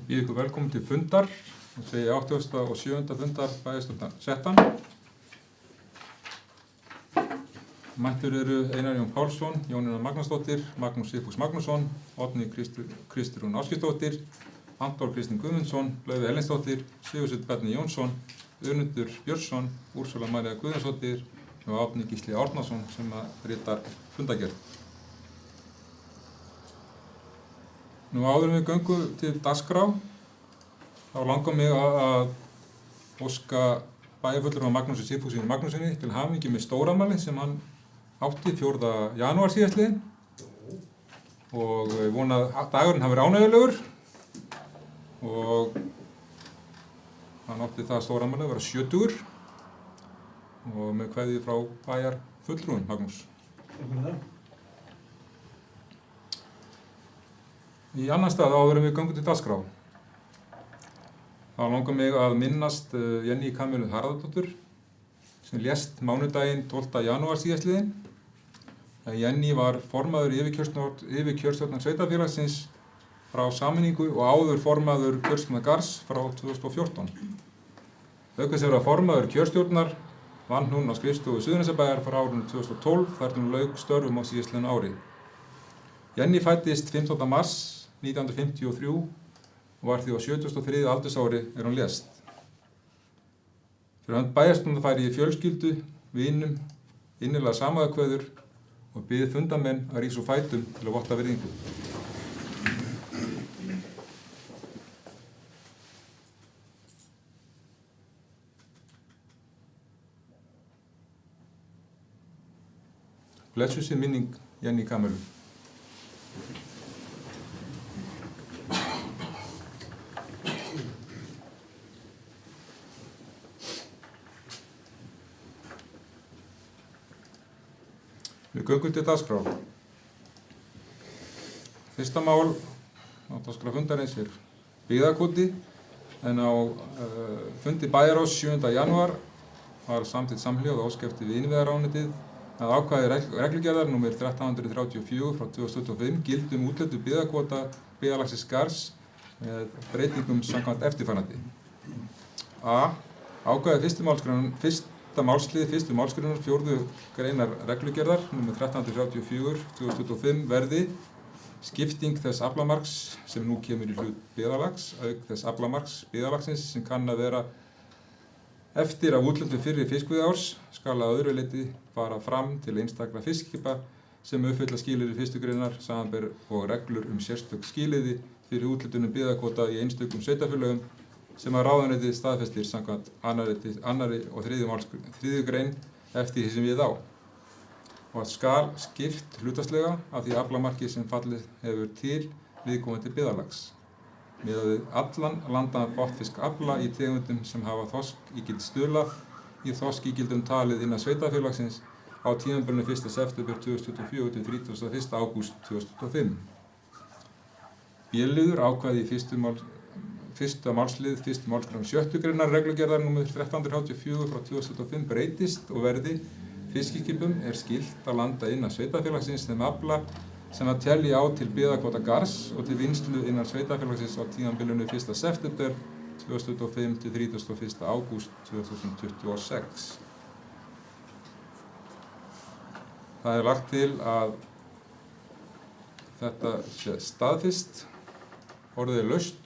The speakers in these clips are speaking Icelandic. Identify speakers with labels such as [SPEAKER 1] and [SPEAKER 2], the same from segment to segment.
[SPEAKER 1] Býð ykkur velkomin til fundar og segi 87. fundar bæjarstjórnar Settan. Mættur eru Einar Jón Pálsson, Jónína Magnúsdóttir, Magnús Sigfús Magnússon, Oddný Kristrún Áskisdóttir, Anton Kristinn Guðmundsson, Laufey Erlendsdóttir, Sigursveinn Bjarni Jónsson, Önundur Björnsson, Úrsula María Guðjónsdóttir og Árni Gísli Árnason sem ritar fundargerð. Nú áður en við göngum til dagskrá, þá langar mig að óska bæjarfulltrúa Magnúsi Sigfússyni Magnússyni til hamingju með stórafmæli sem hann átti 4. janúar síðastliðinn og vona að dagurinn hafi verið ánægjulegur og hann átti það stórafmæli að vera 70 og með kveðju frá bæjarfulltrúum Magnús. Í annan stað áður en við göngum til dagskrá. Þá langar mig að minnast Jenny Kamilu Harðardóttur sem lést mánudaginn 12. janúar síðastliðinn. Jenny var formaður yfirkjörstjórnar sveitarfélagsins frá sameiningu og áður formaður kjörstjórnar Garðs frá 2014. Auk þess að vera formaður kjörstjórnar vann hún á skrifstofu Suðurnesjabæjar frá árinu 2012 þar til hún lauk störfum á síðastliðnu ári. Jenny fæddist 15. mars 1953 og var því á 73. aldursári hún lést. Fyrir hönd bæjarstjórnar færi ég fjölskyldu, vinum, innilega samúðarkveðjur og bið fundarmenn að rísa úr fætum til að votta virðingu. Blessuð sé minning Jenny Kamilu. Við göngum til dagskrá. Fyrsta mál á dagskrá fundarins byggðakvóti en á fundi bæjarráðs 7. janúar var samþykkt samhljóða ósk eftir við innviðaráðuneytið að ákvæði reglugerðar nr. 1334 frá 2025 gildi úthlutun byggðakvóta byggðarlagsins Garðs með breytingum samkvæmt eftirfarandi. A. Ákvæði fyrsta málslið fyrstu málsgreinar 4. greinar reglugerðar nr. 1334/2025 verði skipting þess aflamarks sem nú kemur í hlut byggðarlags auk þess aflamarks byggðarlagsins sem kann að vera eftir að úthlutun fyrri fiskveiðiárs skal að öðru leyti fara fram til einstakra fiskiskipa sem uppfylla skilyrði 1. greinar samanber og reglur sérstök skilyrði fyrir úthlutunum byggðakvóta í einstökum sveitarfélögum sem að ráðuneytið staðfestir samkvæmt 2. og 3. grein eftir því sem við á og að skal skipt hlutfallslega af því aflamarki sem fallið hefur til viðkomandi byggðarlags miðað við allan landaðan botnfiskafla í tegundum sem hafa þorskígild stuðla í þorskígildum talið innan sveitarfélagsins á tímabilinu 1. september 2024 til 31. ágúst 2025. B-liður ákvæði í fyrsta málslið 1. málsgreinar 6. greinar reglugerðar nr. 1334 frá 2025 breytist og verði fiskiskipum skylt að landa innan sveitarfélagsins þeim afla sem að telja á til byggðakvóta Garðs og til vinnslu innan sveitarfélagsins á tímabilinu 1. september 2025 til 31. ágúst 2026. Það lagt til að þetta sé staðfest. Orðið laust.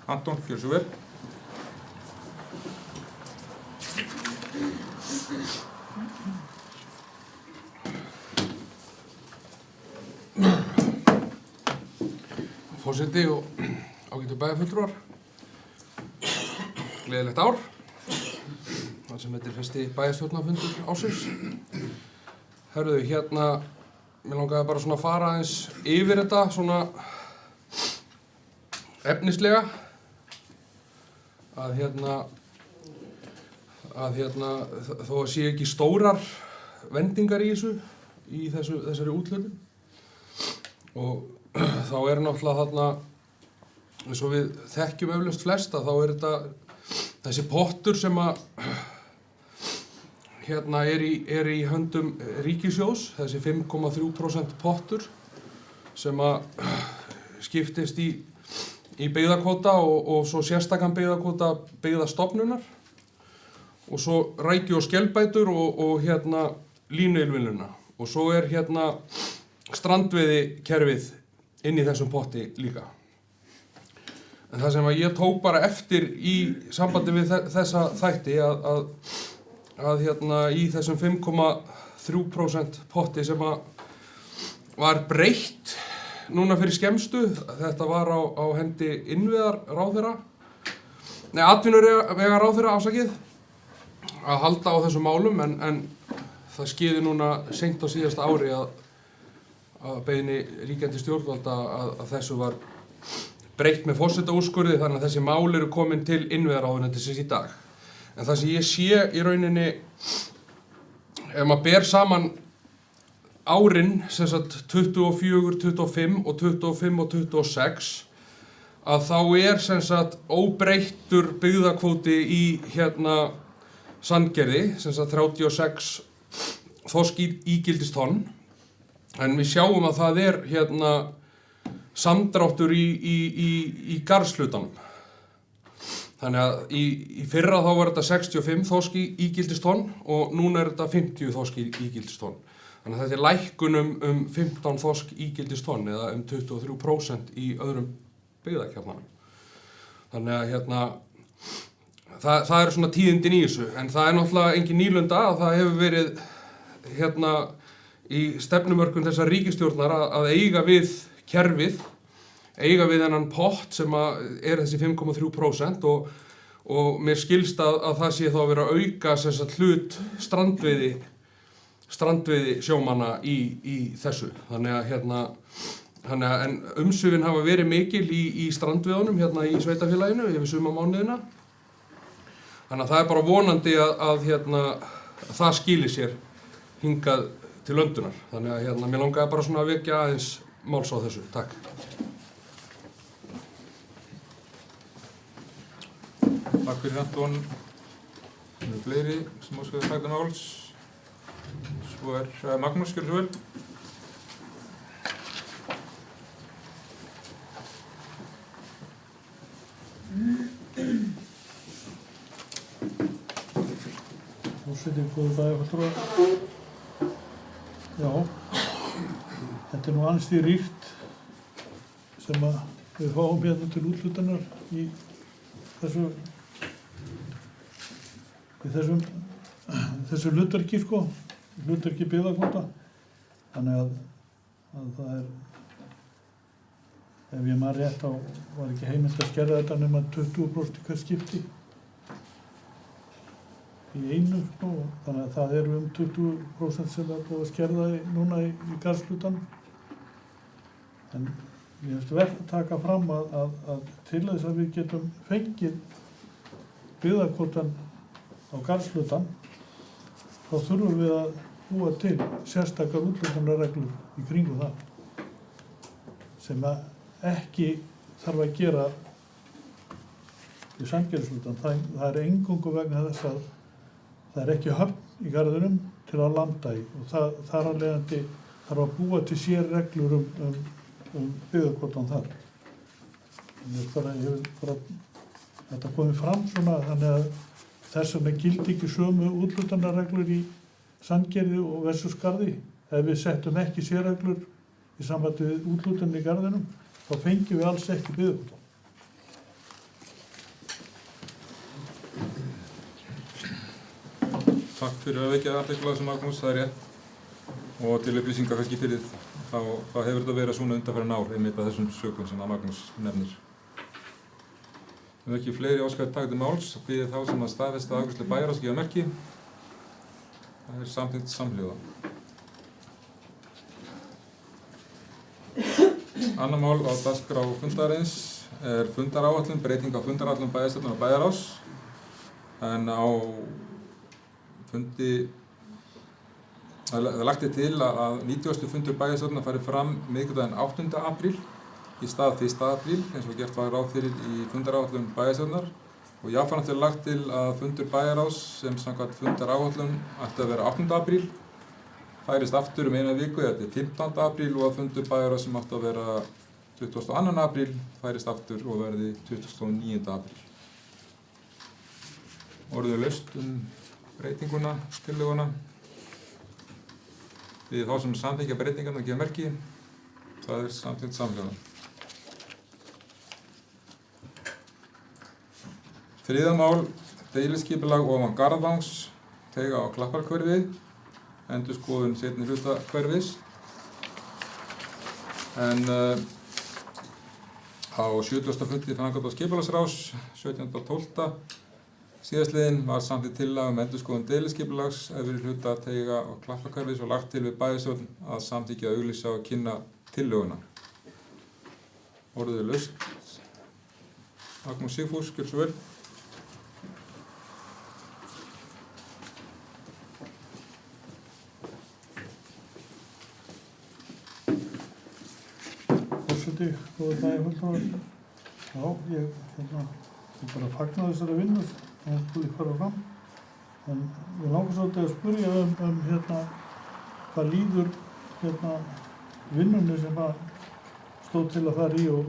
[SPEAKER 1] Anton, gjör svo vel.
[SPEAKER 2] Forseti og ágætu bæjarfulltrúar. Gleðilegt ár. Það sem þetta fyrsti bæjarstjórnarfundur ársins. Hörðu, mér langaði bara svona að fara aðeins yfir þetta svona efnislega. Að þó að sé ekki stórar vendingar í þessari úthlutun og þá náttúrulega þarna eins og við þekkjum eflaust flest að þá þetta þessi pottur sem að er í höndum ríkissjóðs, þessi 5,3% pottur sem að skiptist í í byggðakvóta og svo sérstakan byggðakvóta byggðastofnunar og svo rækju- og skelbætur og línuylfinuna og svo strandveiðikerfið inn í þessum potti líka. En það sem ég tók bara eftir í sambandi við þessa þætti að í þessum 5,3% potti sem var breytt núna fyrir skemmstu, þetta var á hendi atvinnuvegaráðherra afsakið, að halda á þessum málum en það skeiði núna seint á síðasta ári að beiðni ríkjandi stjórnvalda að þessu var breytt með forsetaúrskurði þannig að þessi mál eru komin til innviðaráðuneytisins í dag. En það sem ég sé í rauninni, ef maður ber saman árin, sem sagt 24, 25 og 25 og 26, að þá sem sagt óbreyttur byggðakvóti í Sandgerði, sem sagt 36 þorskígildistonn, en við sjáum að það samdráttur í garðshlutanum. Þannig að í fyrra þá var þetta 65 þorskígildistonn og núna þetta 50 þorskígildistonn. Þannig að þetta lækkun 15 þorskígildistonn eða 23% í öðrum byggðakjarnanum. Þannig að það eru svona tíðindin í þessu, en það náttúrulega engin nýlunda að það hefur verið í stefnumörkun þessar ríkisstjórnar að eiga við kerfið, eiga við þennan pott sem þessi 5,3% og mér skilst að það sé þá að vera að auka hlut strandveiði sjómanna í þessu. Þannig að en umsvifin hafa verið mikil í strandveiðunum í sveitafélaginu yfir sumarmánuðina. Þannig að það bara vonandi að það skili sér hingað til löndunar. Þannig að mér langaði bara svona að vekja aðeins máls á þessu. Takk.
[SPEAKER 1] Takk fyrir Anton. Það eru fleiri sem óskaðu að taka máls. Svo Magnús, gjörðu svo vel.
[SPEAKER 3] Forseti, góður dag, fulltrúar. Já, þetta nú ansi rýrt sem við fáum til úthlutunar í þessu hlutverki, hlutverki byggðakvóta. Þannig að það ef ég man rétt, þá var ekki heimilt að skerða þetta nema 20% í hvert skipti í einu, þannig að það eru 20% sem er búið að skerða núna í garðshlutanum. En mér finnst verð að taka fram að til þess að við getum fengið byggðakvótann á garðshlutann, þá þurfum við að búa til sérstakar úthlutunarreglur í kringum það, sem ekki þarf að gera í Sandgerðishlutann. Það eingöngu vegna þess að það ekki höfn í garðinum til að landa í og þar af leiðandi þarf að búa til sérreglur byggðakvótann þar. Þetta komið fram svona, þannig að þess vegna gildi ekki sömu úthlutunarreglur í Sandgerði og Vesturgarði. Ef við settum ekki sérreglur í sambandi við úthlutun í garðinum, þá fengjum við alls ekki byggðakvótann.
[SPEAKER 1] Takk fyrir að vekja athygli á þessu, Magnús, það rétt. Og til upplýsingar kannski fyrir þá hefur þetta verið svona undanfarin ár einmitt að þessum sökum sem Magnús nefnir. Ef ekki fleiri óskað taka til máls, bið ég þá sem að staðfesta afgreiðslu bæjarráðs gefa merki. Það samþykkt samhljóða. Annað mál á dagskrá fundarins fundaráætlun, breyting á fundaráætlun bæjarstjórnar og bæjarráðs. En á fundi það lagt til að 90. fundur bæjarstjórnar fari fram miðvikudaginn 8. apríl í stað 1. apríl eins og gert var ráð fyrir í fundaráætlun bæjarstjórnar og jafnframt lagt til að fundur bæjarráðs sem samkvæmt fundaráætlun ætti að vera 8. apríl færist aftur eina viku eða til 15. apríl og að fundur bæjarráðs sem átti að vera 22. apríl færist aftur og verði 29. apríl. Orðið laust breytinguna, tillöguna. Við þá sem samþykkja breytingarnar gefa merki, það samþykkt samhljóða. Þriðja mál, deiliskipulag ofan Garðvangs, teiga á Klapparhverfi, endurskoðun seinni hluta hverfis. En á 70. fundi framkvæmda og skipulagsráðs 17.12. síðastliðinn var samþykkt tillaga endurskoðun deiliskipulags efri hluta teiga á Klapparhverfis og lagt til við bæjarstjórn að samþykkja að auglýsa og kynna tillöguna. Orðið laust. Magnús Sigfús, gjörðu svo vel.
[SPEAKER 3] Góða daginn fulltrúar. Já, ég bara fagna þessari vinnu og skuli fara fram. En ég langar svolítið að spyrja hvað líður vinnunni sem stóð til að fara í og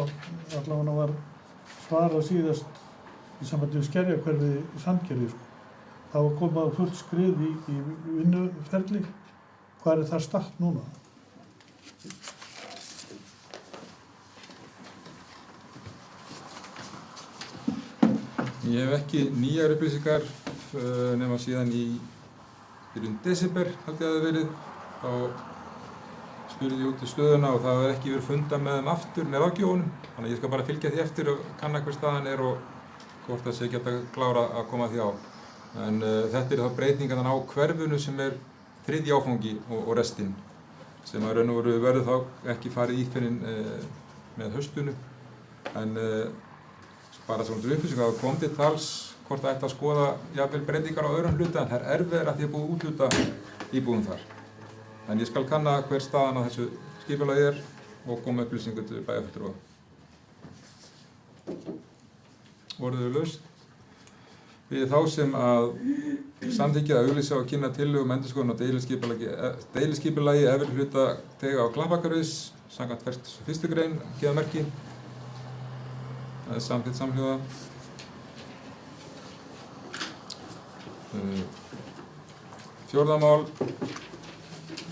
[SPEAKER 3] allavega var svarað síðast í sambandi við Skerjahverfið í Sandgerði. Það var komið fullt skrið í vinnuferli. Hvað það statt núna?
[SPEAKER 1] Ég hef ekki nýjar upplýsingar nema síðan í byrjun desember held ég að það verið. Þá spurði ég út í stöðuna og það hefur ekki verið fundað með þeim aftur með ráðgjöfunum. Þannig að ég skal bara fylgja því eftir og kanna hver staðan er og hvort það sé geta klára að koma því á. En þetta þá breytingarnar á hverfinu sem er þriðji áfangi og restinn. Sem að raun og veru verður þá ekki farið í fyrr með haustinu. En bara svona upplýsingar að kom til tals hvort það ætti að skoða jafnvel breytingar á öðrum hluta en það er erfiðara að því að búið útluta íbúðum þar. En ég skal kanna hver staðan á þessu skipulagi er og koma upplýsingar til bæjarfulltrúa. Orðið laust. Við þá sem að samþykkja að auglýsa og kynna tillögum endurskoðun á deiliskipulagi efri hluta teiga á Klapparhverfis samkvæmt 41. grein gefa merki. Það er samþykkt samhljóða. Fjórða mál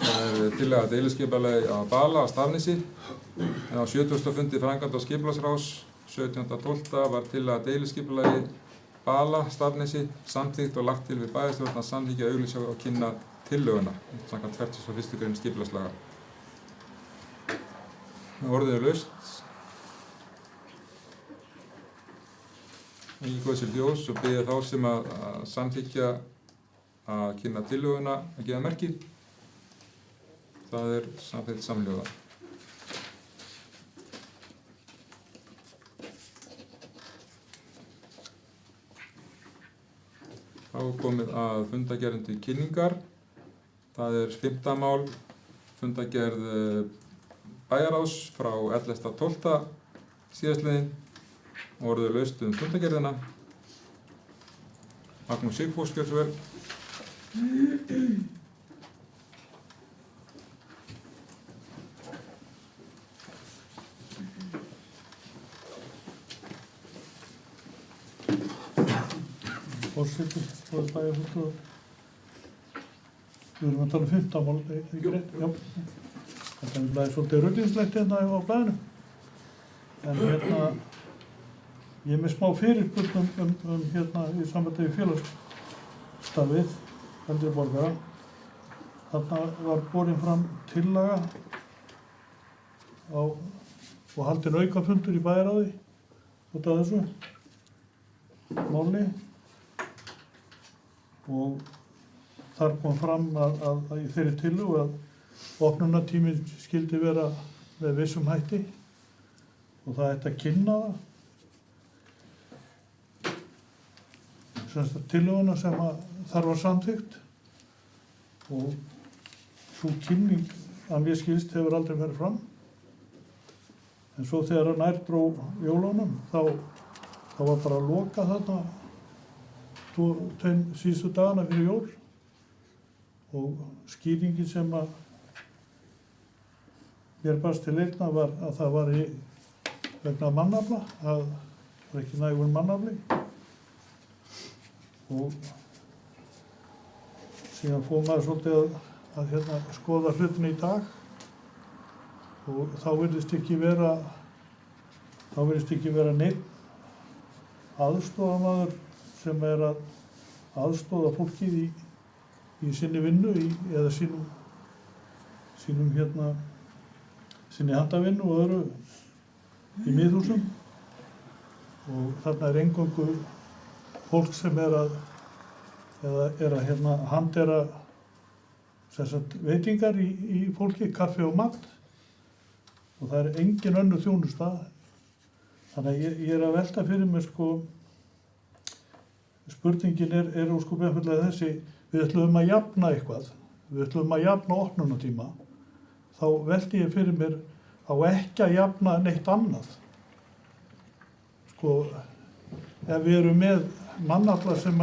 [SPEAKER 1] er tillaga að deiliskipulagi á Bala á Stafnesi. En á 70. fundi framkvæmda og skipulagsráðs 17.12. var tillaga að deiliskipulagi Bala Stafnesi samþykkt og lagt til við bæjarstjórn að samþykkja auglýsa og kynna tillöguna samkvæmt 41. grein skipulagslaga. Orðið laust. Í góðs til ljós og biðja þá sem að samþykkja að kynna tillöguna að gefa merki. Það er samþykkt samhljóða. Þá er komið að fundargerðum til kynningar. Það er 5. mál, fundargerð bæjarráðs frá 11.12. síðastliðinn. Orðið laust fundargerðina. Magnús Sigfús, gjörðu svo vel.
[SPEAKER 3] Forseti, góða bæjarfulltrúar. Við erum að tala 15 mál, ekki rétt? Já. Þetta er svolítið ruglingslegt á blaðinu. En ég er með smá fyrirspurn í sambandi við félagsstarfið eldri borgara. Þarna var borin fram tillaga og haldinn aukafundur í bæjarráði út af þessu máli. Og þar kom fram að í þeirri tillögu að opnunartíminn skyldi vera með vissum hætti og það ætti að kynna það. Tillöguna sem þar var samþykkt og sú kynning að mér skilst hefur aldrei farið fram. En svo þegar nær dró jólunum þá var bara að loka þarna síðustu dagana fyrir jól og skýringin sem mér barst til eyrna var að það var vegna mannafla, að það var ekki nægur mannafli og síðan fór maður svolítið að skoða hlutina í dag og þá virðist ekki vera neinn aðstoðarmaður sem að aðstoða fólkið í sinni vinnu eða sinni handavinnu og öðru í miðhúsum og þarna eingöngu fólk sem að handera veitingar í fólki, kaffi og mat og það engin önnur þjónusta. Þannig að ég að velta fyrir mér spurningin ósköp einfaldlega þessi, við ætlum að jafna eitthvað, við ætlum að jafna opnunartíma, þá velti ég fyrir mér á ekki að jafna neitt annað. Ef við erum með mannafla sem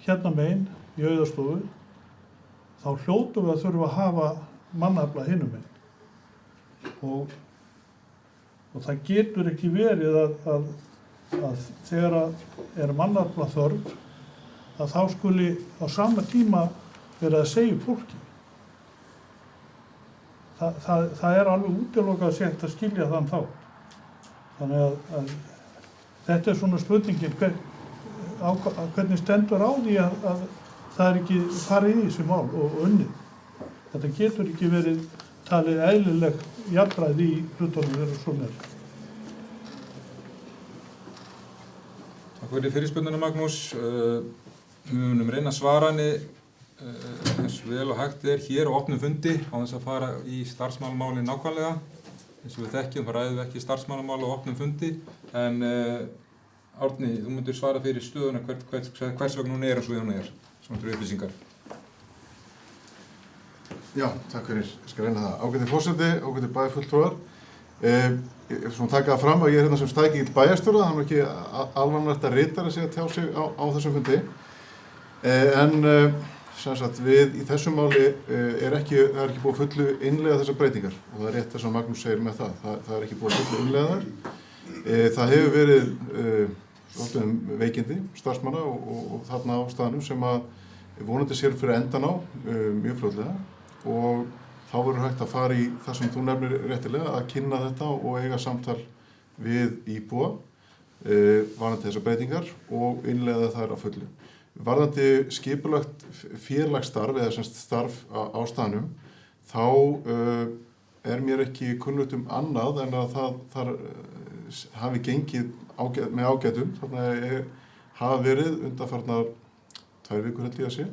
[SPEAKER 3] hérna megin í Auðarstofu, þá hljótum við að þurfa að hafa mannafla hinum megin. Og það getur ekki verið að þegar mannafla þörf, að þá skuli á sama tíma vera að segja fólki. Það alveg útilokað sett að skilja þann þá. Þannig að þetta svona spurningin, hvernig stendur á því að það ekki farið í þessi mál og unnið. Þetta getur ekki verið talið eðlileg jafnræði í hlutunum þegar svona
[SPEAKER 1] Takk fyrir fyrirspurnina, Magnús. Við munum reyna að svara henni eins vel og hægt hér á opnum fundi á þess að fara í starfsmannamálin nákvæmlega. Eins og við þekkjum, þá ræðum við ekki starfsmannamál á opnum fundi. En Árni, þú myndir svara fyrir stöðuna hvers vegna hún eins og hún svona fyrir upplýsingar.
[SPEAKER 4] Já, takk fyrir. Ég skal reyna það. Ágæti forseti, ágæti bæjarfulltrúar. Ég svona taka það fram að ég hérna sem stækill bæjarstjóra, það ekki alvanlegt að ritari sig að tjá sig á þessum fundi. Sem sagt, við í þessum máli það ekki búið fullu innleiða þessar breytingar og það rétt þess að Magnús segir með það. Það ekki búið fullu innleiða þar. Það hefur verið veikindi starfsmanna og þarna á staðnum sem að vonandi sér fyrir endan á mjög fljótlega og þá verður hægt að fara í það sem þú nefnir réttilega að kynna þetta og eiga samtal við íbúa varðandi þessar breytingar og innleiða þær á fullu. Varðandi skipulagt félagsstarf eða sem starf á staðnum þá mér ekki kunnugt annað en að það hafi gengið með ágætum. Þarna hafa verið undanfarnar 2 vikur held ég að sé,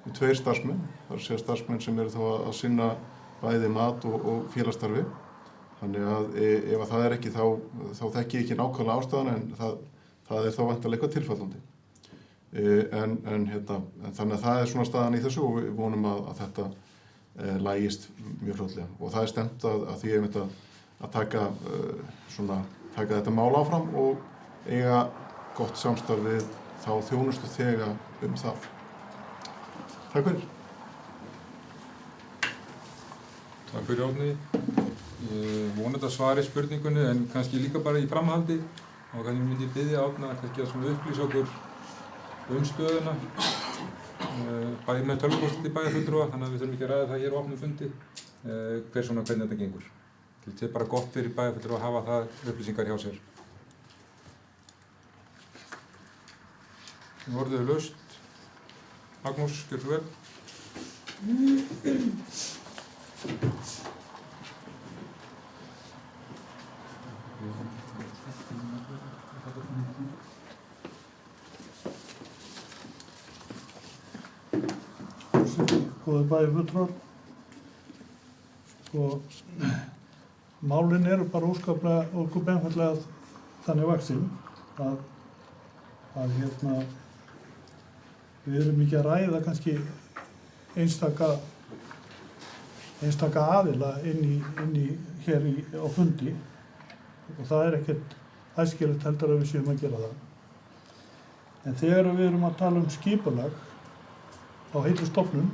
[SPEAKER 4] 2 starfsmenn, það að segja starfsmenn sem eru þá að sinna bæði mat og félagsstarfi. Þannig að ef það ekki þá þekki ég ekki nákvæmlega ástæðan en það þá væntanlega eitthvað tilfallandi. Þannig að það svona staðan í þessu og við vonum að þetta lagist mjög fljótlega og það stefnt að því einmitt að taka þetta mál áfram og eiga gott samstarf við þá þjónustu þega það. Takk fyrir.
[SPEAKER 1] Takk fyrir, Árni. Ég vonandi að svari spurningunni en kannski líka bara í framhaldi og kannski myndi ég biðja Árna kannski að upplýsa okkur stöðuna bæði með tölvupósti bæjarfulltrúa, þannig að við þurfum ekki að ræða það hér á opnum fundi hvernig þetta gengur. Þetta bara gott fyrir bæjarfulltrúa að hafa það upplýsingar hjá sér. Nú orðið laust. Magnús, gjörðu vel.
[SPEAKER 3] Góðir bæjarfulltrúar, málin eru bara óskaplega einfaldlega þannig vaxin að við erum ekki að ræða kannski einstaka aðila inn í hér á fundi og það ekkert æskilegt heldur að við séum að gera það. En þegar við erum að tala skipulag á heilli stofnun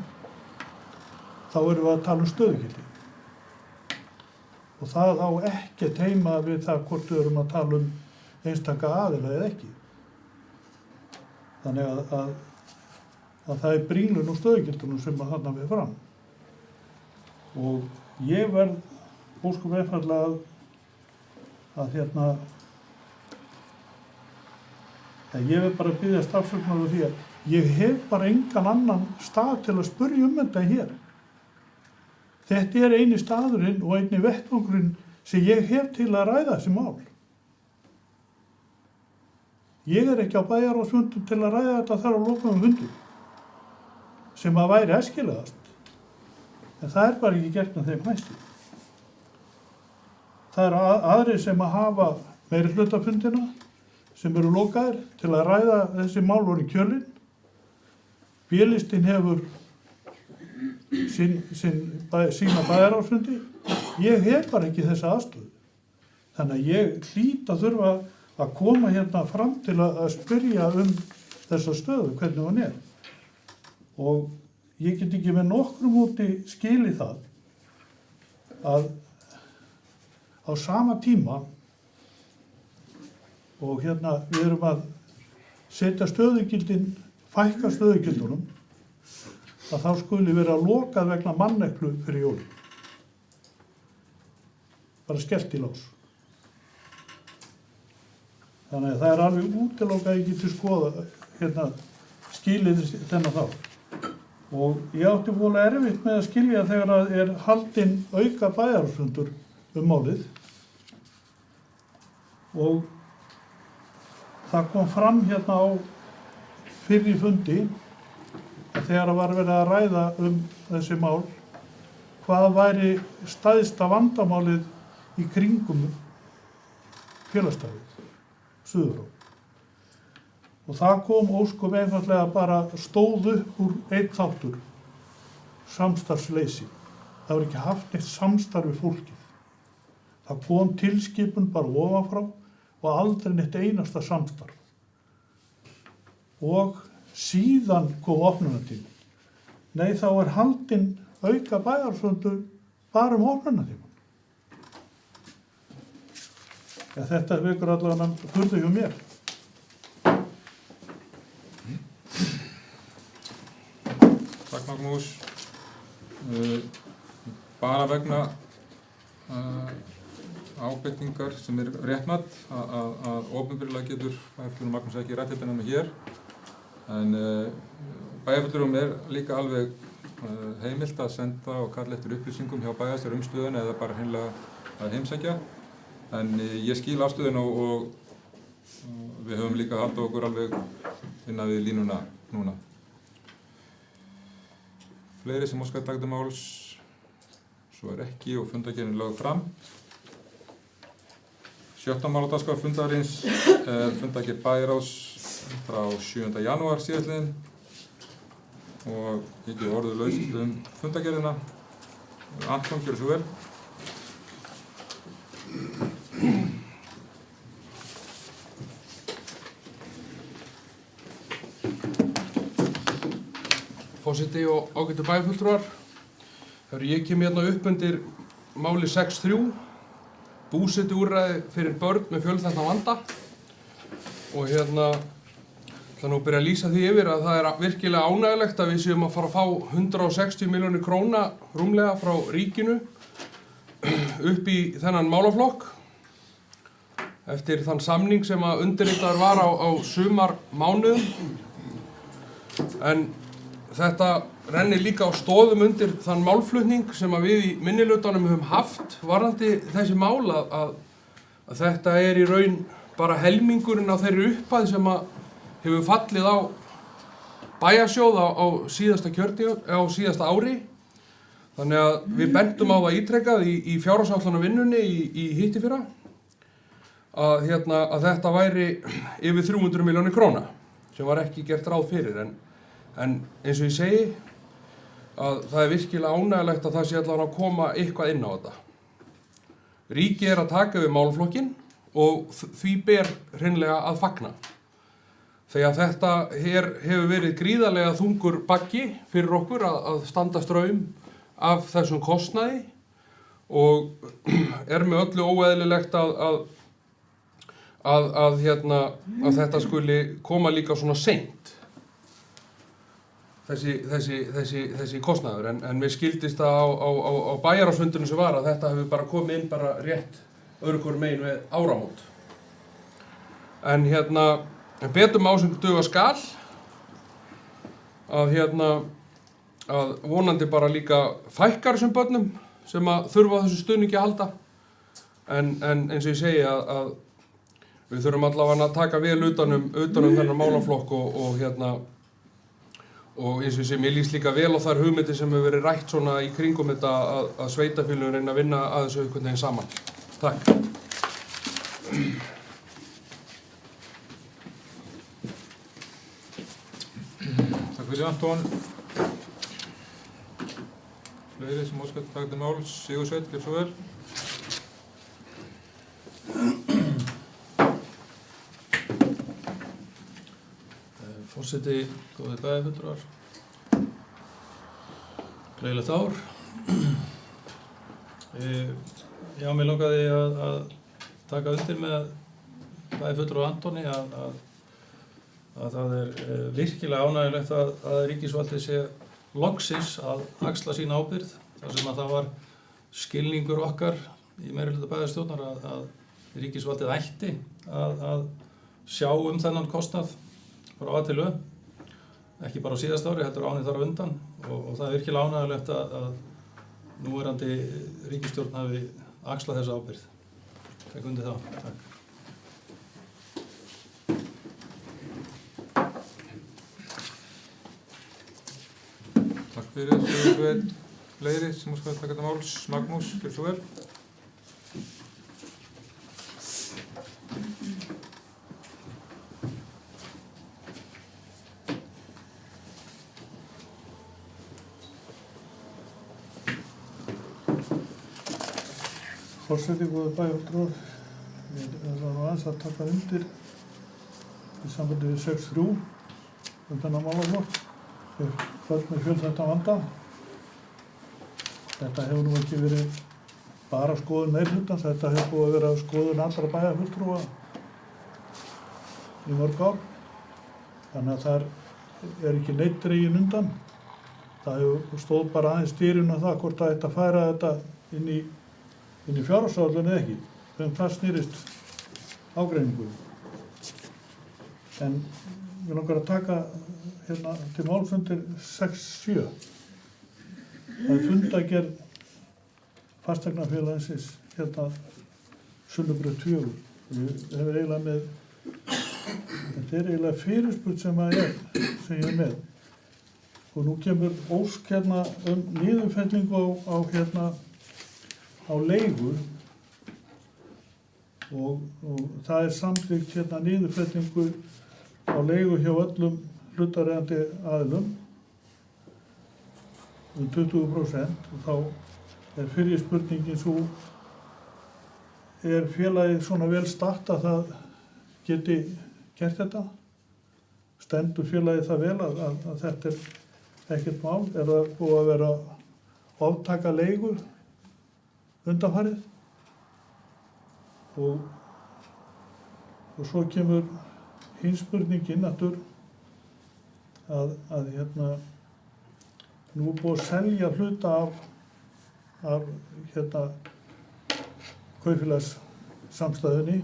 [SPEAKER 3] þá erum við að tala stöðugildi. og það á ekkert heima við það hvort við erum að tala einstaka aðila eða ekki. Þannig að það bringlun og stöðugildunum sem að þarna við fram. Og ég verð óskum einfaldlega að ég vil bara biðjast afsökunar á því að ég hef bara engan annan stað til að spurja þetta hér. Þetta eini staðurinn og eini vettvangurinn sem ég hef til að ræða þessi mál. Ég ekki á bæjarráðsfundum til að ræða þetta þar á lokaðum fundum sem að væri æskilegast. En það bara ekki gert með þeim hætti. Það aðrir sem að hafa meirihlutafundina sem eru lokaðir til að ræða þessi mál voru í kjölinn. B-listinn hefur sína bæjarráðsfundi. Ég hef bara ekki þessa aðstöðu. Þannig að ég hlýt að þurfa að koma hérna fram til að spyrja þessa stöðu, hvernig hún Og ég get ekki með nokkrum úti skilið það að á sama tíma og við erum að setja stöðugildin, fækka stöðugildunum, að þá skuli vera lokað vegna manneklu fyrir jólin. Bara skellt í lás. Þannig að það alveg útilokað ekki til skoða skilið þennan þá. Og ég átti voðalega erfitt með að skilja þegar að haldinn auka bæjarráðsfundur málið. Og það kom fram á fyrri fundi að þegar var verið að ræða þessi mál, hvað væri stærsta vandamálið í kringum félagsstæðið, suður á. Og það kom óskum einfaldlega bara stóð upp úr einn þáttur, samstarfsleysi. Það var ekki haft neitt samstarf við fólkið. Það kom tilskipun bara ofanfrá og aldrei neitt einasta samstarf. Og síðan kom opnunartíminn. Nei, þá haldinn auka bæjarráðsfundur bara opnunartímann. Ja, þetta vekur allavega furðu hjá mér.
[SPEAKER 1] Takk Magnús. Bara vegna ábendingar sem réttmætt að opinberlega getur bæjarfulltrúi Magnús ekki rætt þetta nema hér. En bæjarfulltrúum líka alveg heimilt að senda og kalla eftir upplýsingum hjá bæjarstjóra stöðuna eða bara hreinlega að heimsækja. En ég skil afstöðuna og við höfum líka haldið okkur alveg innan við línuna núna. Fleiri sem óskar taka til máls, svo ekki og fundargerðin lögð fram. 7. mál á dagskrá fundarins fundargerð bæjarráðs frá 7. janúar síðastliðinn og ekki orðið laust fundargerðina. Anton, gjörðu svo vel.
[SPEAKER 2] Forseti og ágætu bæjarfulltrúar, þegar ég kem hérna upp undir máli 6.3, búsetuúrræði fyrir börn með fjölþættan vanda og ætla nú að byrja að lýsa því yfir að það virkilega ánægilegt að við séum að fara að fá 160 milljónir króna rúmlega frá ríkinu upp í þennan málaflokk eftir þann samning sem að undirritaður var á sumarmánuðum. En þetta rennir líka á stoðum undir þann málflutning sem að við í minnihlutanum höfum haft varðandi þessi mál að þetta í raun bara helmingurinn á þeirri upphæð sem að hefur fallið á bæjarsjóð á síðasta ári. Þannig að við bentum á það ítrekað í fjárhagsáætlunarvinnunni í hittifyrra að þetta væri yfir 300 milljónir króna sem var ekki gert ráð fyrir. En eins og ég segi að það virkilega ánægilegt að það sé allavega að koma eitthvað inn á þetta. Ríkið að taka við málaflokkinn og því ber hreinlega að fagna. Þegar þetta hefur verið gríðarlega þungur baggi fyrir okkur að standa straum af þessum kostnaði og er með öllu óeðlilegt að þetta skuli koma líka svona seint, þessi kostnaður, en mér skildist það á bæjarráðsfundinum sem var að þetta hefur bara komið inn bara rétt öðru hvoru megin við áramót. En betur má sem duga skal, að vonandi bara líka fækkar þessum börnum sem að þurfa á þessu stuðningi að halda, en eins og ég segi að við þurfum allavega að taka vel utanum þennan málaflokk og eins og ég segi, mér líst líka vel á þær hugmyndir sem hefur verið rætt svona í kringum þetta að sveitarfélögin reyna að vinna að þessu einhvern veginn saman. Takk.
[SPEAKER 1] Takk fyrir Anton. Fleiri sem óskar taka til máls, Sigursveinn, gjörðu svo vel.
[SPEAKER 3] Forseti, góðir bæjarfulltrúar, gleðilegt ár. Já, mér langaði að taka undir með bæjarfulltrúa Antoni að það virkilega ánægjulegt að ríkisvaldið sé loksins að axla sína ábyrgð, þar sem að það var skilningur okkar í meirihluta bæjarstjórnar að ríkisvaldið ætti að sjá þennan kostnað frá A til Ö, ekki bara á síðasta ári, heldur ánið þar á undan, og það virkilega ánægjulegt að núverandi ríkisstjórn hafi axlað þessa ábyrgð. Takk undir það. Takk.
[SPEAKER 1] Takk fyrir, Sigursveinn. Fleiri sem óskar taka til máls, Magnús, gjörðu svo vel.
[SPEAKER 3] Forseti, góðir bæjarfulltrúar, ég var aðeins að taka undir í sambandi við 6.3 þennan málaflokk fyrir börn með fjölþættan vanda. Þetta hefur nú ekki verið bara skoðun meirihlutans, þetta hefur búið að vera skoðun allra bæjarfulltrúa í mörg ár. Þannig að það ekki neitt dregin undan. Það stóð bara aðeins stýrinn á það hvort það ætti að færa þetta inn í fjárhagsáætlun eða ekki, það snýrist ágreiningu. En við langar að taka til málfundir 6.7. Það fundagerð fasteignafélagsins Sunnubraut 4. Þetta er eiginlega fyrirspurn sem ég er með. Og nú kemur ósk niðurfellingu á leigu og það samþykkt niðurfellingu á leigu hjá öllum hlutaðeigandi aðilum 20% og þá fyrri spurningin svo félagið svona vel starta að það geti gert þetta? Stendur félagið það vel að þetta ekkert mál? Það búið að vera oftaka leigu undanfarið og svo kemur hinn spurningin að nú búið að selja hluta af kaupfélagssamstæðunni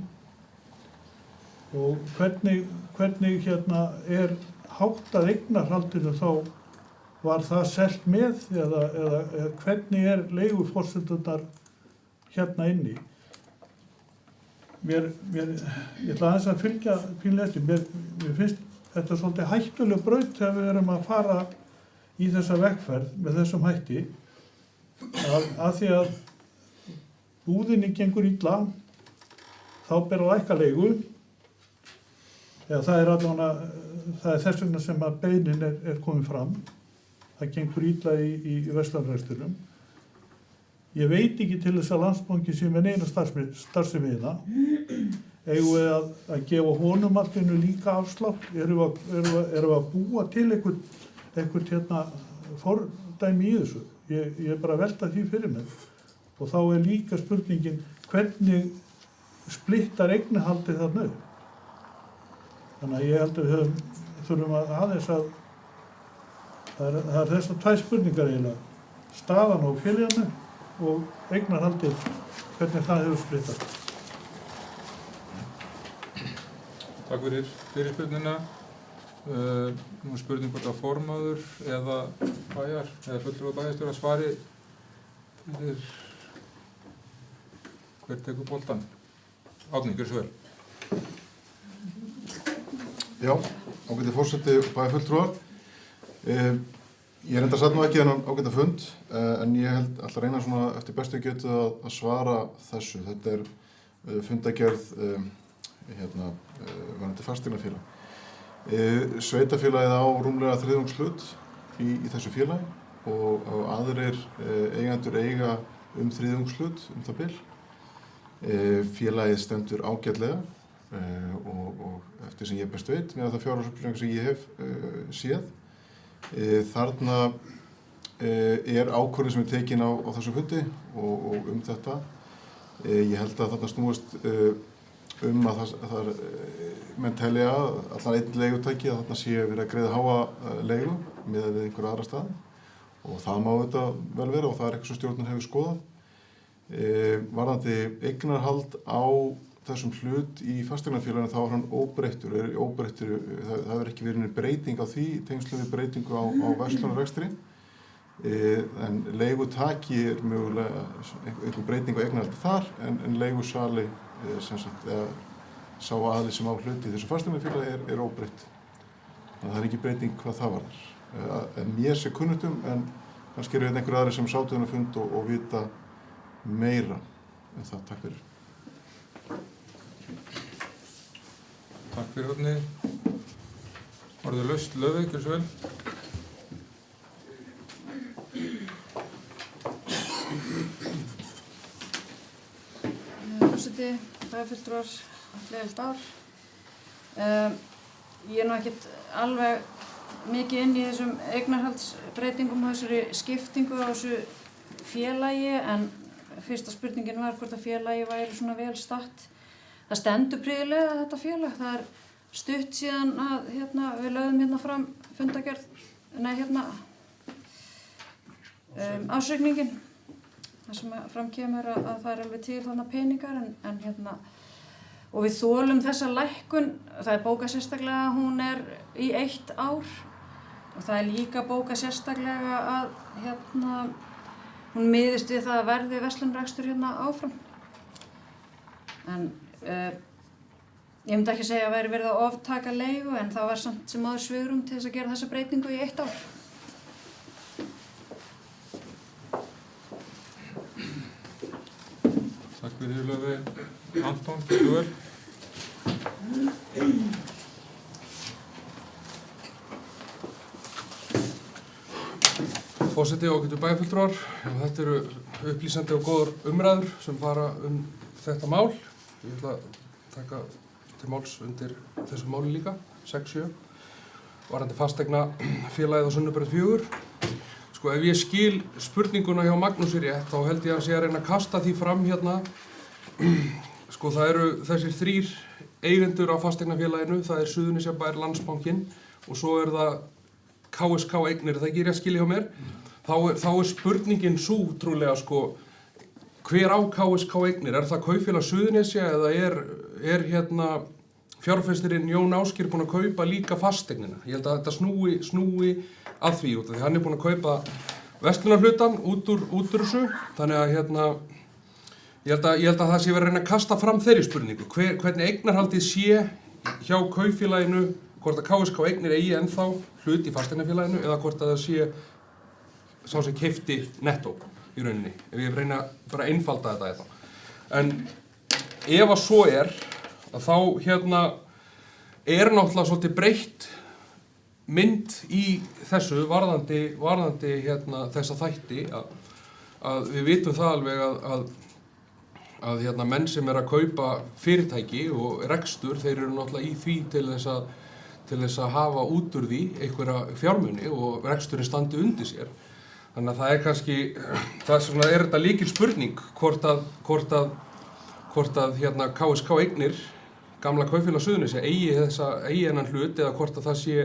[SPEAKER 3] og hvernig háttað eignarhaldinu þá var það selt með eða hvernig leiguforsendurnar inni. Ég ætla aðeins að fylgja pínlega eftir. Mér finnst þetta svolítið hættuleg braut þegar við erum að fara í þessa vegferð með þessum hætti að því að búðinni gengur illa, þá ber að lækka leigu. Eða það er þess vegna sem að beiðnin komin fram. Það gengur illa í verslanrekstrinum. Ég veit ekki til þess að Landsbankinn sé með neina starfsemi hérna. Eigum við að gefa honum allt einu líka afslátt? Erum við að búa til einhvern fordæmi í þessu? Ég er bara að velta því fyrir mér. og þá líka spurningin hvernig splittar eignarhaldið þarna upp. Þannig að ég held að við þurfum aðeins að það er þessar tvær spurningar eiginlega. Staðan á félaginu og eignarhaldið, hvernig það hefur splittast.
[SPEAKER 1] Takk fyrir fyrirspurnina. Nú er spurning hvort að formaður eða fulltrúi bæjarstjóra svari fyrir hver tekur boltann. Árni, gjörðu svo vel.
[SPEAKER 4] Já, ágæti forseti og bæjarfulltrúar. Ég reyndar satt nú ekki þennan ágæta fund, en ég held alltaf reyna svona eftir bestu getu að svara þessu. Þetta er fundagerð varðandi fasteignafélag. Sveitarfélagið á rúmlega 3/3 hlut í þessu félagi og aðrir eigendur eiga 3/3 hlut það bil. Félagið stendur ágætlega og eftir sem ég best veit með það fjárhagsupplýsingar sem ég hef séð. Þarna er ákvörðun sem er tekin á þessum fundi og þetta. Ég held að þarna snúist að það menn telja allan einn leigutæki að þarna sé verið að greiða háa leigu miðað við einhverja aðra staði og það má þetta vel vera og það er eitthvað sem stjórnin hefur skoðað. Varðandi eignarhald á þessum hlut í fasteignafélaginu þá er hann óbreyttur, það hefur ekki verið breyting á því tengslum við breytingu á verslunarrekstri. En leigutaki er mögulega einhver breyting á eignarhaldi þar en leigusali sá aðili sem á hluti í þessu fasteignafélagi er óbreytt. Þannig að það er ekki breyting hvað það varðar. En mér sé kunnugt en kannski eru einhverjir aðrir sem sátu þennan fund og vita meira en það. Takk fyrir.
[SPEAKER 1] Takk fyrir Árni. Orðið laust Laufey, gjörðu svo vel.
[SPEAKER 5] Forseti, bæjarfulltrúar, gleðilegt ár. Ég er nú ekkert alveg mikið inn í þessum eignarhaldsbreytingum og þessari skiptingu á þessu félagi en fyrsta spurningin var hvort að félagi væri svona vel statt. Það stendur prýðilega þetta félag. Það er stutt síðan að við lögðum fram fundagerð, ársreikningin. Það sem fram kemur að það er alveg til þarna peningar en og við þolum þessa lækkun, það er bókað sérstaklega að hún er í 1 ár og það er líka bókað sérstaklega að hún miðist við það að verði verslunarrekstur áfram. En ég myndi ekki segja að væri verið að oftaka leigu en það var samt sem áður svigrúm til þess að gera þessa breytingu í 1 ár.
[SPEAKER 1] Takk fyrir Laufey. Anton, gjörðu vel.
[SPEAKER 2] Forseti og ágætu bæjarfulltrúar, þetta eru upplýsandi og góðar umræður sem fara þetta mál. Ég ætla að taka til máls undir þessu máli líka, 6-7. Varðandi fasteignafélagið á Sunnubraut 4. Sko, ef ég skil spurninguna hjá Magnúsi rétt, þá held ég að hann sé að reyna að kasta því fram Sko, það eru þessir 3 eigendur á fasteignafélaginu, það er Suðurnesjabær, Landsbankinn og svo er það KSK eignir, það ekki rétt skilja hjá mér. Þá er spurningin sú trúlega, sko, hver á KSK eignir? Er það kaupfélag Suðurnesja eða er fjárfestirinn Jón Ásgeir búinn að kaupa líka fasteignina? Ég held að þetta snúi að því út af því hann er búinn að kaupa verslunarhlutann út úr þessu, þannig að ég held að það sé verið að reyna að kasta fram þeirri spurningu. Hvernig eignarhaldið sé hjá kaupfélaginu, hvort að KSK eignir eigi ennþá hlut í fasteignafélaginu eða hvort að það sé sá sem keypti nettó í rauninni. Ef ég reyna bara að einfalda þetta. En ef að svo er, að þá er náttúrulega svolítið breytt mynd í þessu varðandi þessa þætti að við vitum það alveg að menn sem er að kaupa fyrirtæki og rekstur, þeir eru náttúrulega í því til þess að hafa út úr því einhverja fjármuni og reksturinn standi undir sér. Þannig að það er kannski, það er þetta lykil spurning hvort að hérna KSK eignir, gamla Kaupfélag Suðurnesja, eigi hennan hlut eða hvort að það sé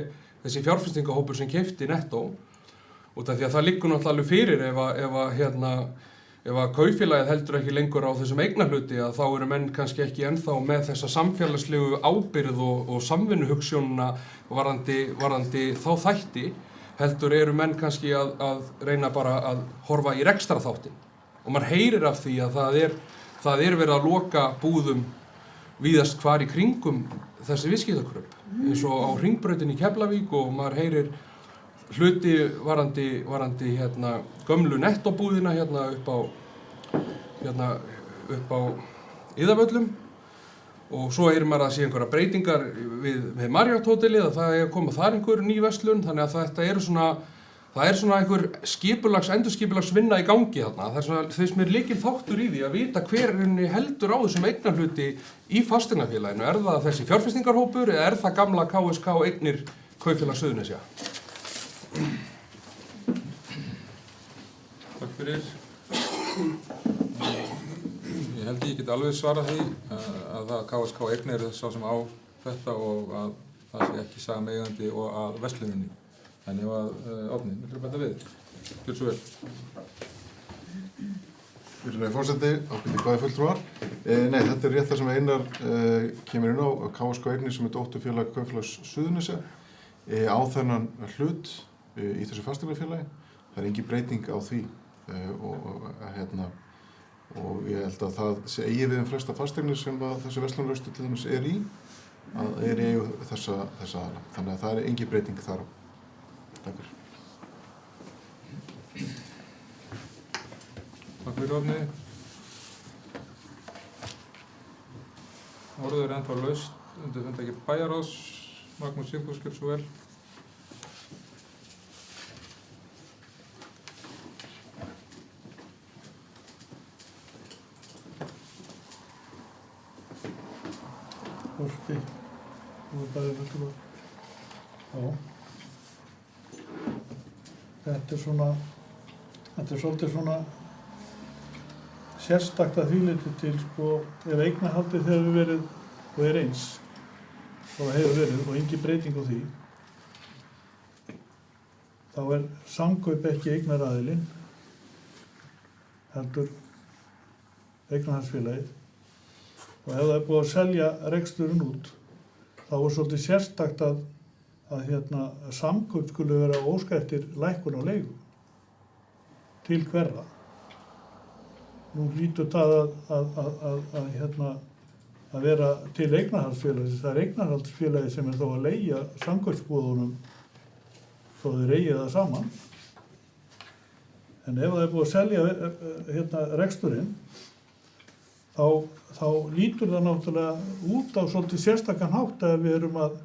[SPEAKER 2] þessi fjárfestingahópur sem keypti Nettó. Út af því að það liggur náttúrulega alveg fyrir ef að kaupfélagið heldur ekki lengur á þessum eignarhluti að þá eru menn kannski ekki ennþá með þessa samfélagslegu ábyrgð og samvinnuhugsjónina varðandi þá þætti, heldur eru menn kannski að reyna bara að horfa í rekstrarþáttinn. Og maður heyrir af því að það er verið að loka búðum víðast hvar í kringum þessi viðskiptakröp, eins og á Hringbrautinni í Keflavík, og maður heyrir hluti varðandi hérna gömlu Nettóbúðina hérna upp á Iðavöllum, og svo heyrir maður að sé einhverja breytingar við Marriott hótelið, að það er að koma þar einhver ný verslun, þannig að þetta eru það er svona einhver endurskipulagsvinna í gangi þarna. Það er svona þess mér lykil þáttur í því að vita hver heldur á þessum eignarhluti í fasteignafélaginu. Er það þessi fjárfestingarhópur eða er það gamla KSK eignir Kaupfélag Suðurnesja?
[SPEAKER 1] Takk fyrir. Ég held ég get alveg svarað því að það KSK eignir er sá sem á þetta og að það sé ekki sameigandi og að versluninni. En ef að Árni, viltu bæta við? Gjörðu svo vel.
[SPEAKER 4] Virðulegi forseti, ábyrgði góðir fulltrúar. Nei, þetta er rétt það sem Einar kemur inn á, KSK eignir sem er dótturfélag Kaupfélags Suðurnesja á þennan hlut í þessu fasteignafélagi. Það er engin breyting á því og ég held að það sé eigi við flesta fasteignir sem þessi verslunarlaustur til dæmis er í, að er í eigu þessa aðila. Þannig að það er engin breyting þar á. Takk fyrir.
[SPEAKER 1] Takk fyrir Árni. Orðið er ennþá laust undir fundaki bæjarráðs. Magnús Sigfús, gjörðu svo vel.
[SPEAKER 3] Forseti, þú er bara fulltrúar. Já. Þetta er svolítið svona sérstakt að því leyti til, ef eignarhaldið hefur verið og er eins, og hefur verið og engin breyting á því, þá er Samkaup ekki eignaraðilinn, heldur eignarhaldsfélagið, og ef það er búið að selja reksturinn út, þá er svolítið sérstakt að Samkaup skuli vera óska eftir lækkun á leigu til hverra. Nú hlýtur það að vera til eignarhaldsfélagis. Það er eignarhaldsfélagi sem er þó að leigja samkaupsbúðunum þó þeir eigi það saman. En ef það er búið að selja reksturinn, þá lítur það náttúrulega út á svolítið sérstakann hátt að við erum að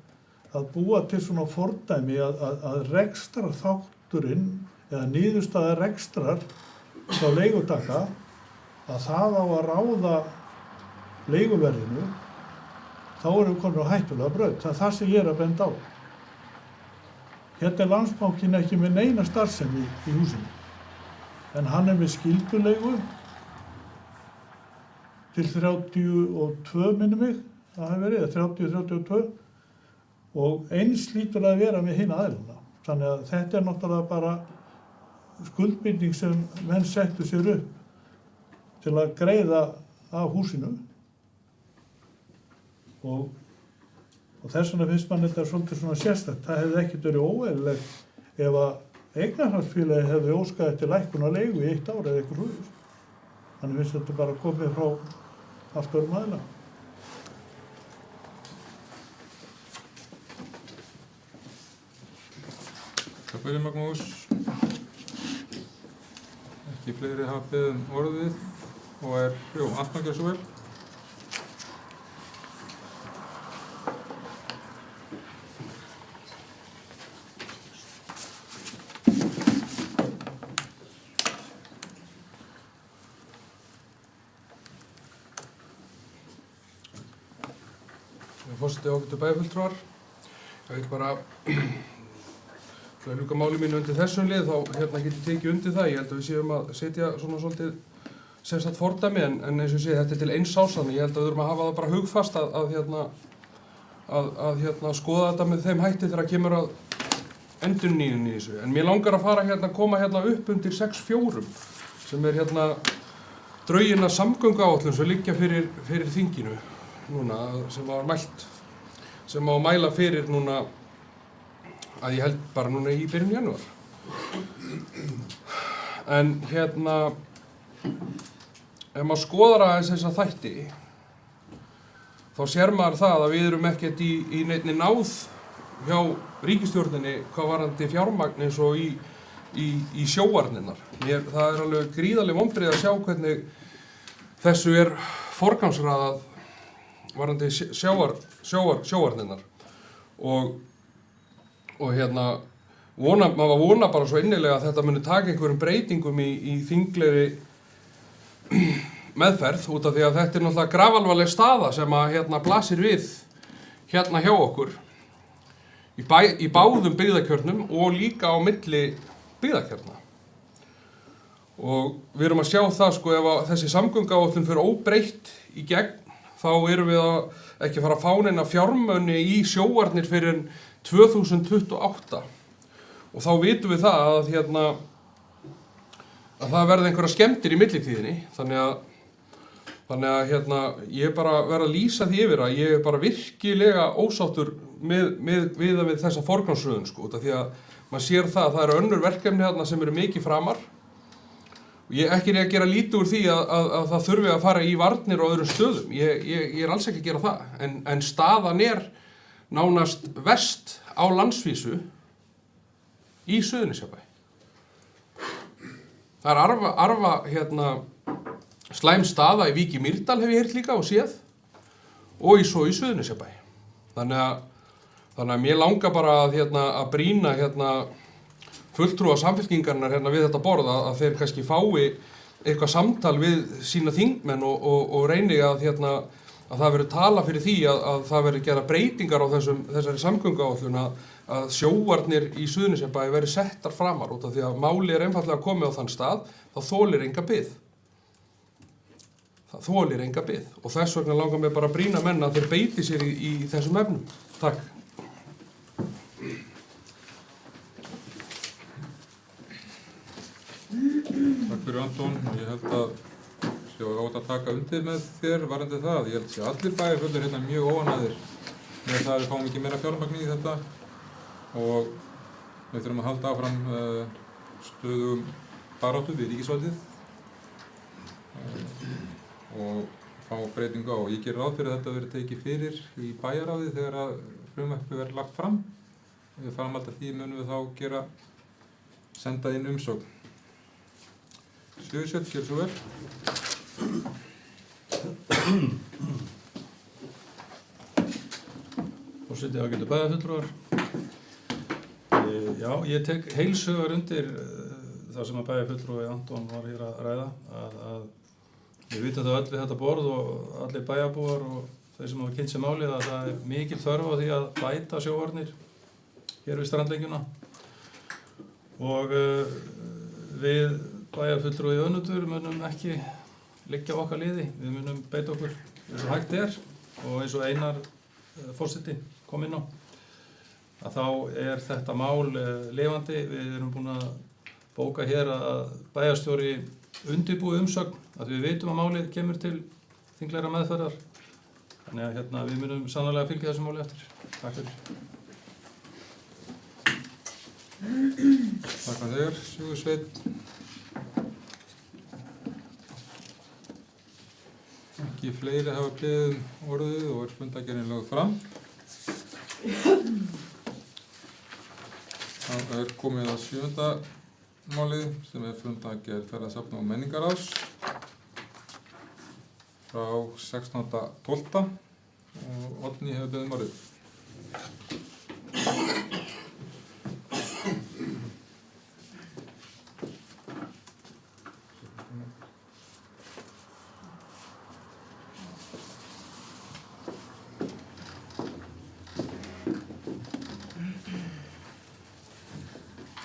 [SPEAKER 3] búa til svona fordæmi að rekstrarþátturinn eða niðurstaða rekstrar frá leigutaka, að það á að ráða leiguverðinu, þá erum við komin á hættulega braut. Það er það sem ég er að benda á. Hérna er Landsbankinn ekki með neina starfsemi í húsinu, en hann er með skylduleigu til 32 minnir mig, það hefur verið 30-32, og eins hlýtur að vera með hina aðilana. Þannig að þetta er náttúrulega bara skuldbinding sem menn settu sér upp til að greiða af húsinu. Og þess vegna finnst mann þetta svolítið svona sérstakt. Það hefði ekkert verið óeðlilegt ef að eignarhaldsfélagi hefði óskað eftir lækkun á leigu í 1 ár eða eitthvað svoleiðis. Þannig finnst þetta bara komið frá allt öðrum aðila.
[SPEAKER 1] Takk fyrir Magnús. Ekki fleiri hafa beðið orðið og Arnar, gjörðu svo vel.
[SPEAKER 2] Forseti, ágætu bæjarfulltrúar. Ég vil bara svo er líka máli mínu undir þessum lið, þá get ég tekið undir það. Ég held að við séum að setja svona svolítið sérstakt fordæmi, en eins og ég segi, þetta er til eins ás, þannig ég held að við þurfum að hafa það bara hugfast að skoða þetta með þeim hætti þegar kemur að endurnýjun í þessu. En mér langar að fara koma upp undir 6.4 sem er drögin að samgönguáætlun sem liggja fyrir þinginu núna, sem má mæla fyrir núna að ég held bara núna í byrjun janúar. En ef maður skoðar aðeins þessa þætti, þá sér maður það að við erum ekkert í neinni náð hjá ríkisstjórninni hvað varðandi fjármagn eins og í sjóvarnirnar. Það er alveg gríðarleg vonbrigði að sjá hvernig þessu er forgangsraðað varðandi sjóvarnirnar. Maður vona bara svo innilega að þetta muni taka einhverjum breytingum í þinglegri meðferð, út af því að þetta er náttúrulega grafalvarleg staða sem að blasir við hjá okkur í báðum byggðakjörnum og líka á milli byggðakjörna. Og við erum að sjá það, sko, ef þessi samgönguáætlun fyrir óbreytt í gegn, þá erum við ekki að fara að fá neina fjármuni í sjóvarnir fyrir 2028. Og þá vitum við það að það verða einhverja skemmtir í millitíðinni, þannig að ég er bara verið að lýsa því yfir að ég er bara virkilega ósáttur við þessa forgangsröðun, sko, því að maður sér það að það eru önnur verkefni sem eru mikið framar. Og ég ekki að gera lítið úr því að það þurfi að fara í varnir á öðrum stöðum, ég er alls ekki að gera það, en staðan er nánast verst á landsvísu í Suðurnesjabæ. Það er arfa slæm staða í Vík í Mýrdal hef ég heyrt líka og séð, og svo í Suðurnesjabæ. Þannig að mér langar bara að brýna fulltrúa samfylkingarinnar við þetta borð að þeir kannski fái eitthvað samtal við sína þingmenn og reyni að það verður tala fyrir því að það verður gera breytingar á þessari samgönguáætlun, að sjóvarnir í Suðurnesjabæ verði settar framar, út af því að máli er einfaldlega komið á þann stað, það þolir enga bið. Það þolir enga bið. Og þess vegna langar mér bara að brýna menn að þeir beiti sér í þessum efnum. Takk.
[SPEAKER 1] Takk fyrir Anton. Ég held að sé átt að taka undir með þér varðandi það. Ég held að allir bæjarfullir mjög óánægðir með það að við fáum ekki meira fjármagn í þetta, og við þurfum að halda áfram stöðugum baráttu við ríkisvaldið og fá breytingu á. Ég geri ráð fyrir að þetta verði tekið fyrir í bæjarráði þegar að frumvarpið verður lagt fram. Við framhaldi af því munum við þá senda inn umsókn. Sigursveinn, gjörðu svo vel.
[SPEAKER 6] Forseti, ágætu bæjarfulltrúar. Já, ég tek heilshugar undir það sem að bæjarfulltrúi Anton var hér að ræða, að við vitum það öll við þetta borð og allir bæjarbúar og þeir sem hafa kynnt sér málið að það er mikil þörf á því að bæta sjóvarnir hér við strandlengjuna. Og við bæjarfulltrúi Önundur munum ekki liggja á okkar liði. Við munum beita okkur eins og hægt er, og eins og Einar forseti kom inn á, að þá er þetta mál lifandi. Við erum búin að bóka hér að bæjarstjóri undirbúi umsögn, að við veitum að málið kemur til þinglegra meðferðar. Þannig að við munum sannarlega fylgja þessu máli eftir. Takk fyrir.
[SPEAKER 1] Takk að þér, Sigursveinn. Ekki fleiri hafa beðið orðið og fundargerðin lögð fram. Það komið að 7. málið sem fundargerð Ferðasafna og menningarráðs frá 16.12. og Oddný hefur beðið orðið.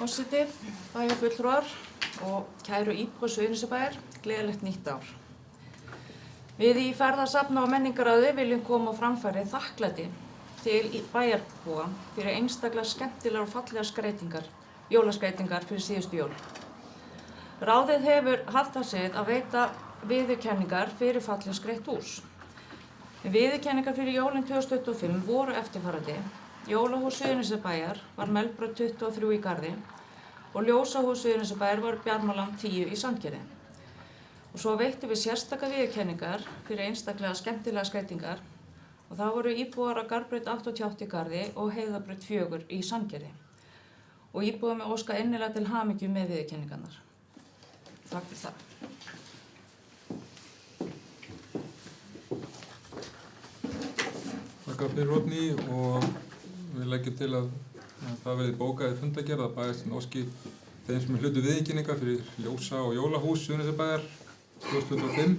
[SPEAKER 7] Forseti, bæjarfulltrúar og kæru íbúar Suðurnesjabæjar, gleðilegt nýtt ár. Við í ferðasafna- og menningarráði viljum koma á framfæri þakklæti til bæjarbúa fyrir einstaklega skemmtilegar og fallegar skreytingar, jólaskreytingar fyrir síðustu jól. Ráðið hefur haft það sið að veita viðurkenningar fyrir falleg skreytt hús. Viðurkenningar fyrir jólin 2025 voru eftirfarandi. Jólahús Suðurnesjabæjar var Melbraut 23 í Garði og Ljósahús Suðurnesjabæjar var Bjarmaland 10 í Sandgerði. Og svo veittum við sérstaka viðurkenningar fyrir einstaklega skemmtilega skreytingar og það voru íbúar á Garðbraut 88 í Garði og Heiðarbraut 4 í Sandgerði. Og íbúar með óska innilega til hamingju með viðurkenningarnar. Takk fyrir það.
[SPEAKER 1] Takk fyrir Oddný og við leggjum til að það verði bókað í fundargerð að bæjarstjórn óski þeim sem hlutu viðurkenningar fyrir Ljósa- og Jólahús Suðurnesjabæjar 2025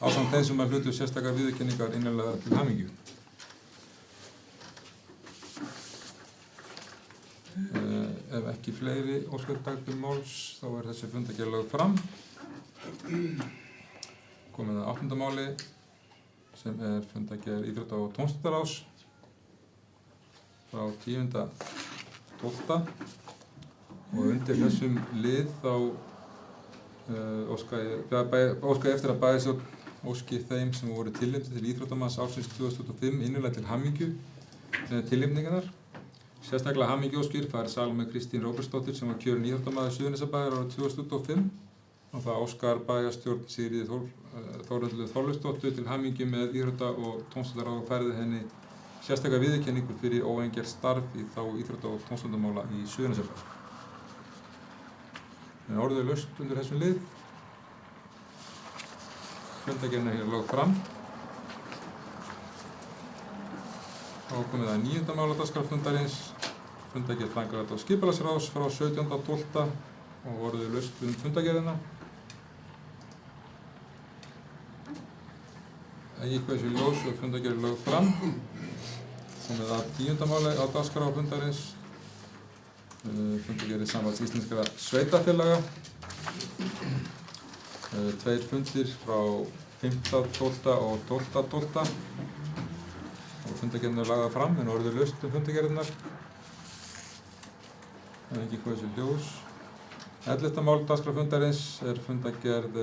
[SPEAKER 1] ásamt þeim sem hlutu sérstakar viðurkenningar innilega til hamingju. Ef ekki fleiri óskardagtum máls þá er þessi fundargerð lögð fram. Komið að 8. máli sem er fundargerð Íþrótta- og tómstundaráðs frá 10.12. og undir þessum lið þá óska ég eftir að bæjarstjórn óski þeim sem voru tilnefndir til Íþróttamanns ársins 2025 innilega til hamingju með tilnefningarnar. Sérstaklega hamingjuóskir fær Salome Kristín Róbertsdóttir sem var kjörin íþróttamaður Suðurnesjabæjar árið 2025 og það óskar bæjarstjórn Sigríði Þórhöllu Þorleifsdóttur til hamingju með íþrótta- og tómstundaráð og færði henni sérstaka viðurkenningu fyrir óeigingjarnt starf í þá íþrótta- og tómstundamála í Suðurnesjabæ. En orðið er laust undir þessum lið. Fundargerðin er hér lögð fram. Þá komið að 9. mála dagskrárfundarins. Fundargerð framkvæmda og skipulagsráðs frá 17.12. og orðið er laust um fundargerðina. Ekki hvað þessu ljós og fundargerð er lögð fram. Komið að 10. máli á dagskrá fundarins. Fundargerð Sambands íslenskra sveitarfélaga. 2 fundir frá 5.12. og 12.12. og fundargerðin er lagðar fram en orðið er laust um fundargerðinar. Ekki hvað þessu ljós. 11. mál dagskrá fundarins er fundargerð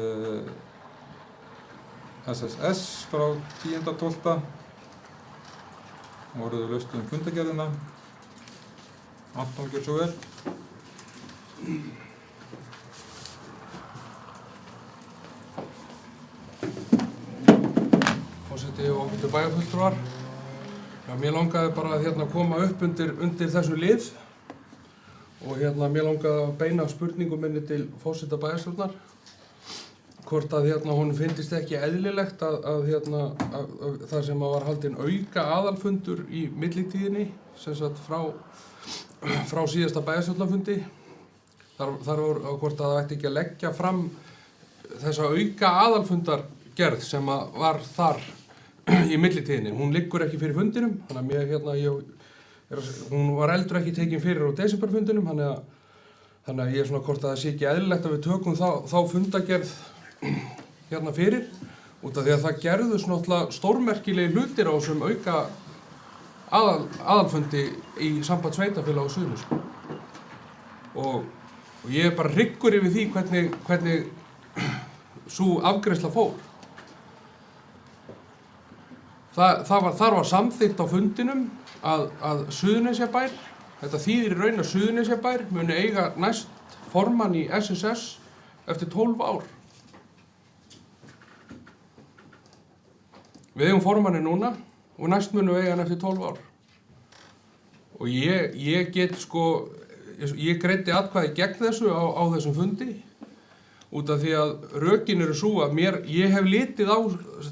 [SPEAKER 1] SSS frá 10.12. og orðið er laust um fundargerðina. Anton, gjör svo vel.
[SPEAKER 2] Forseti og ágætu bæjarfulltrúar. Já, mér langaði bara að koma upp undir þessu lið og mér langaði að beina spurningum minni til forseta bæjarstjórnar. Hvort að hún finnist ekki eðlilegt að það sem var haldinn auka aðalfundur í millitíðinni, sem sagt frá síðasta bæjarstjórnarfundi. Þar voru hvort að það ætti ekki að leggja fram þessa auka aðalfundargerð sem var þar í millitíðinni. Hún liggur ekki fyrir fundinum, þannig að hún var eldur ekki tekin fyrir á desemberfundinum, þannig að ég er svona hvort að það sé ekki eðlilegt að við tökum þá fundagerð fyrir, út af því að það gerðust náttúrulega stórmerkilegi hlutir á þessum auka aðalfundi í samband sveitarfélaga á Suðurnesjum. Og ég er bara hryggur yfir því hvernig sú afgreiðsla fór. Þar var samþykkt á fundinum að Suðurnesjabær, þetta þýðir í raun að Suðurnesjabær muni eiga næst formann í SSS eftir 12 ár. Við eigum formanni núna og næst munum við eiga hann eftir 12 ár. Og ég greiddi atkvæði gegn þessu á þessum fundi út af því að rökin eru svo að ég hef litið á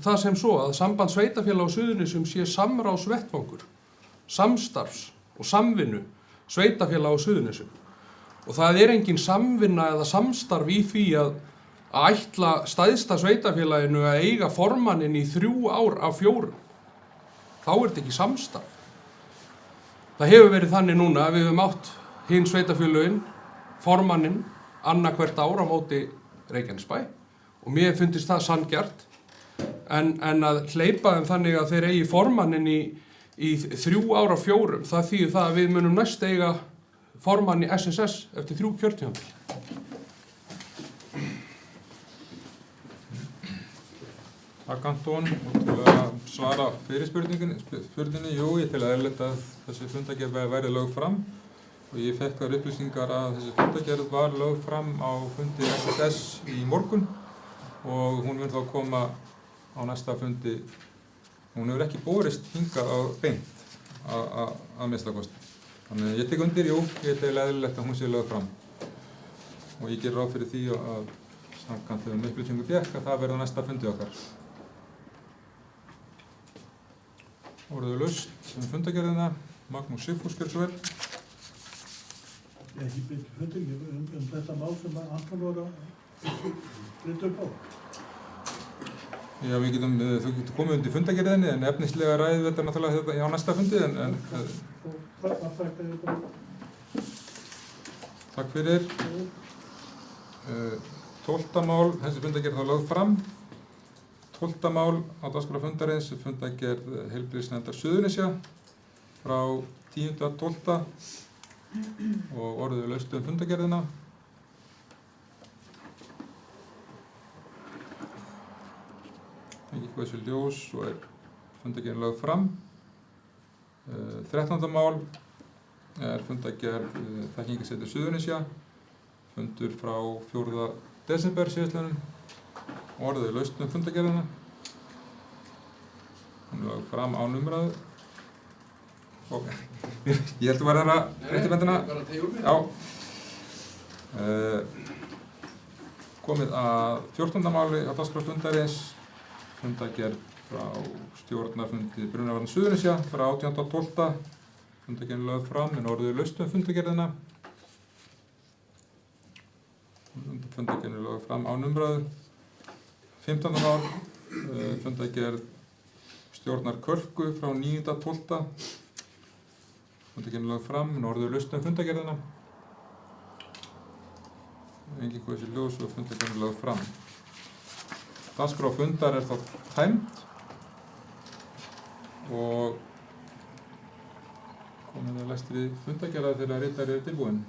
[SPEAKER 2] það sem svo að samband sveitarfélaga á Suðurnesjum sé samráðsvettvangur, samstarfs og samvinnu sveitarfélaga á Suðurnesjum. Og það er engin samvinna eða samstarf í því að ætla stærsta sveitarfélaginu að eiga formanninn í 3 ár af 4. Þá er þetta ekki samstarf. Það hefur verið þannig núna að við höfum átt hin sveitarfélögin formanninn annað hvert ár á móti Reykjanesbæ og mér fundist það sanngjarnt en að hleypa þeim þannig að þeir eigi formanninn í 3 ár af 4, það þýðir það að við munum næst eiga formann í SSS eftir 3 kjörtímabil.
[SPEAKER 1] Takk Anton, og til að svara fyrir spurningunni, jú, ég tel eðlilegt að þessi fundargerð væri lögð fram og ég fekk þær upplýsingar að þessi fundargerð var lögð fram á fundi SSS í morgun og hún mun þá koma á næsta fundi. Hún hefur ekki borist hingað á beint að minnstakosti. Þannig að ég tek undir, jú, ég tel eðlilegt að hún sé lögð fram og ég ger ráð fyrir því að samkvæmt þeim upplýsingu fékk að það verði á næsta fundi okkar. Orðið laust fundargerðina, Magnús Sigfús gjör svo vel.
[SPEAKER 3] Ekki byrja fundargerð þetta mál sem Anton voru að breyta upp á.
[SPEAKER 1] Já, þú getur komið undir fundargerðinni en efnislega ræðum þetta náttúrulega á næsta fundi Takk fyrir. 12. mál, þessi fundargerð þá lögð fram. 12. mál á dagskrá fundarins, fundargerð heilbrigðisnefndar Suðurnesja frá 10.12. og orðið laust fundargerðina. Ekki hversu ljós og fundargerðin lögð fram. 13. mál fundargerð Þekkingarsetur Suðurnesja, fundur frá 4. desember síðastliðnum, orðið laust fundargerðina. Hún lögð fram án umræðu. Ég held að vera rétti bendina. Já. Komið að 14. máli á dagskrá fundarins, fundargerð frá stjórnarfundi Brunavarna Suðurnesja frá 18.12. Fundargerðin lögð fram en orðið laust fundargerðina. Fundargerðin lögð fram án umræðu. 15. mál, fundargerð stjórnar Kölku frá 9.12. Fundargerðin lögð fram en orðið laust fundargerðina. Engin hvað sé ljós og fundargerðin lögð fram. Dagskrá fundar þá tæmd og komið að lestri fundargerða þegar ritari tilbúinn.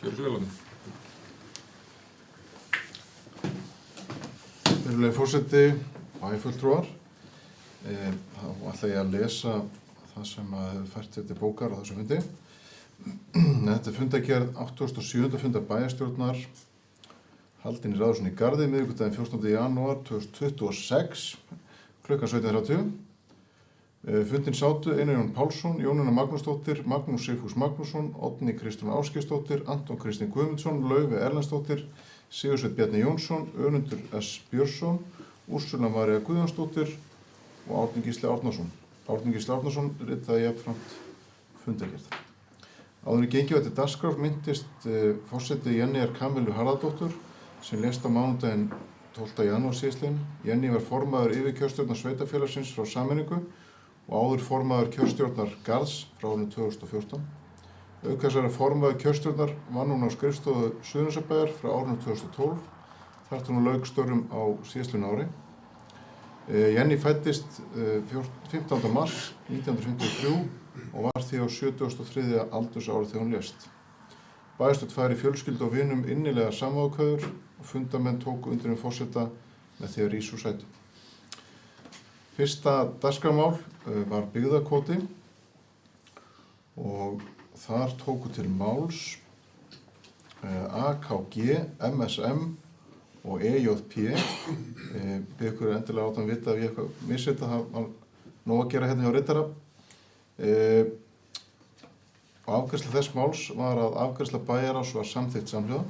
[SPEAKER 1] Gjörðu svo vel á því.
[SPEAKER 4] Virðulegi forseti, bæjarfulltrúar, þá ætla ég að lesa það sem hefur fært til bókar á þessu fundi. Þetta er fundargerð 87. fundar bæjarstjórnar haldin í Ráðhúsinu í Garði miðvikudaginn 14. janúar 2026 klukkan 17:30. Fundinn sátu Einar Jón Pálsson, Jónína Magnúsdóttir, Magnús Sigfús Magnússon, Oddný Kristrún Ásgeirsdóttir, Anton Kristinn Guðmundsson, Laufey Erlendsdóttir, Sigursveinn Bjarni Jónsson, Önundur S. Björnsson, Úrsula María Guðjónsdóttir og Árni Gísli Árnason. Árni Gísli Árnason ritaði jafnframt fundargerð. Áður en gengið var til dagskrár minntist forseti Jenny Kamilu Harðardóttur sem lést á mánudaginn 12. janúar síðastliðinn. Jenny var formaður yfirkjörstjórnar sveitarfélagsins frá sameiningu og áður formaður kjörstjórnar Garðs frá árinu 2014. Auk þess að formaður kjörstjórnar vann hún á skrifstofu Suðurnesjabæjar frá árinu 2012, þar til hún lauk störfum á síðastliðnu ári. Jenny fæddist 15. mars 1953 og var því á 73. aldursári þegar hún lést. Bæjarstjórn fær í fjölskyldu og vinum innilega samúðarkveðjur og fundarmenn tóku undir forseta með því að rísa úr sætum. Fyrsta dagskrármál var byggðakvóti og þar tóku til máls AKG, MSM og EJP. Bið ykkur endilega átt að vita ef ég eitthvað missi þetta, það var nóg að gera hérna hjá ritara. Afgreiðsla þess máls var að afgreiðsla bæjarráðs var samþykkt samhljóða.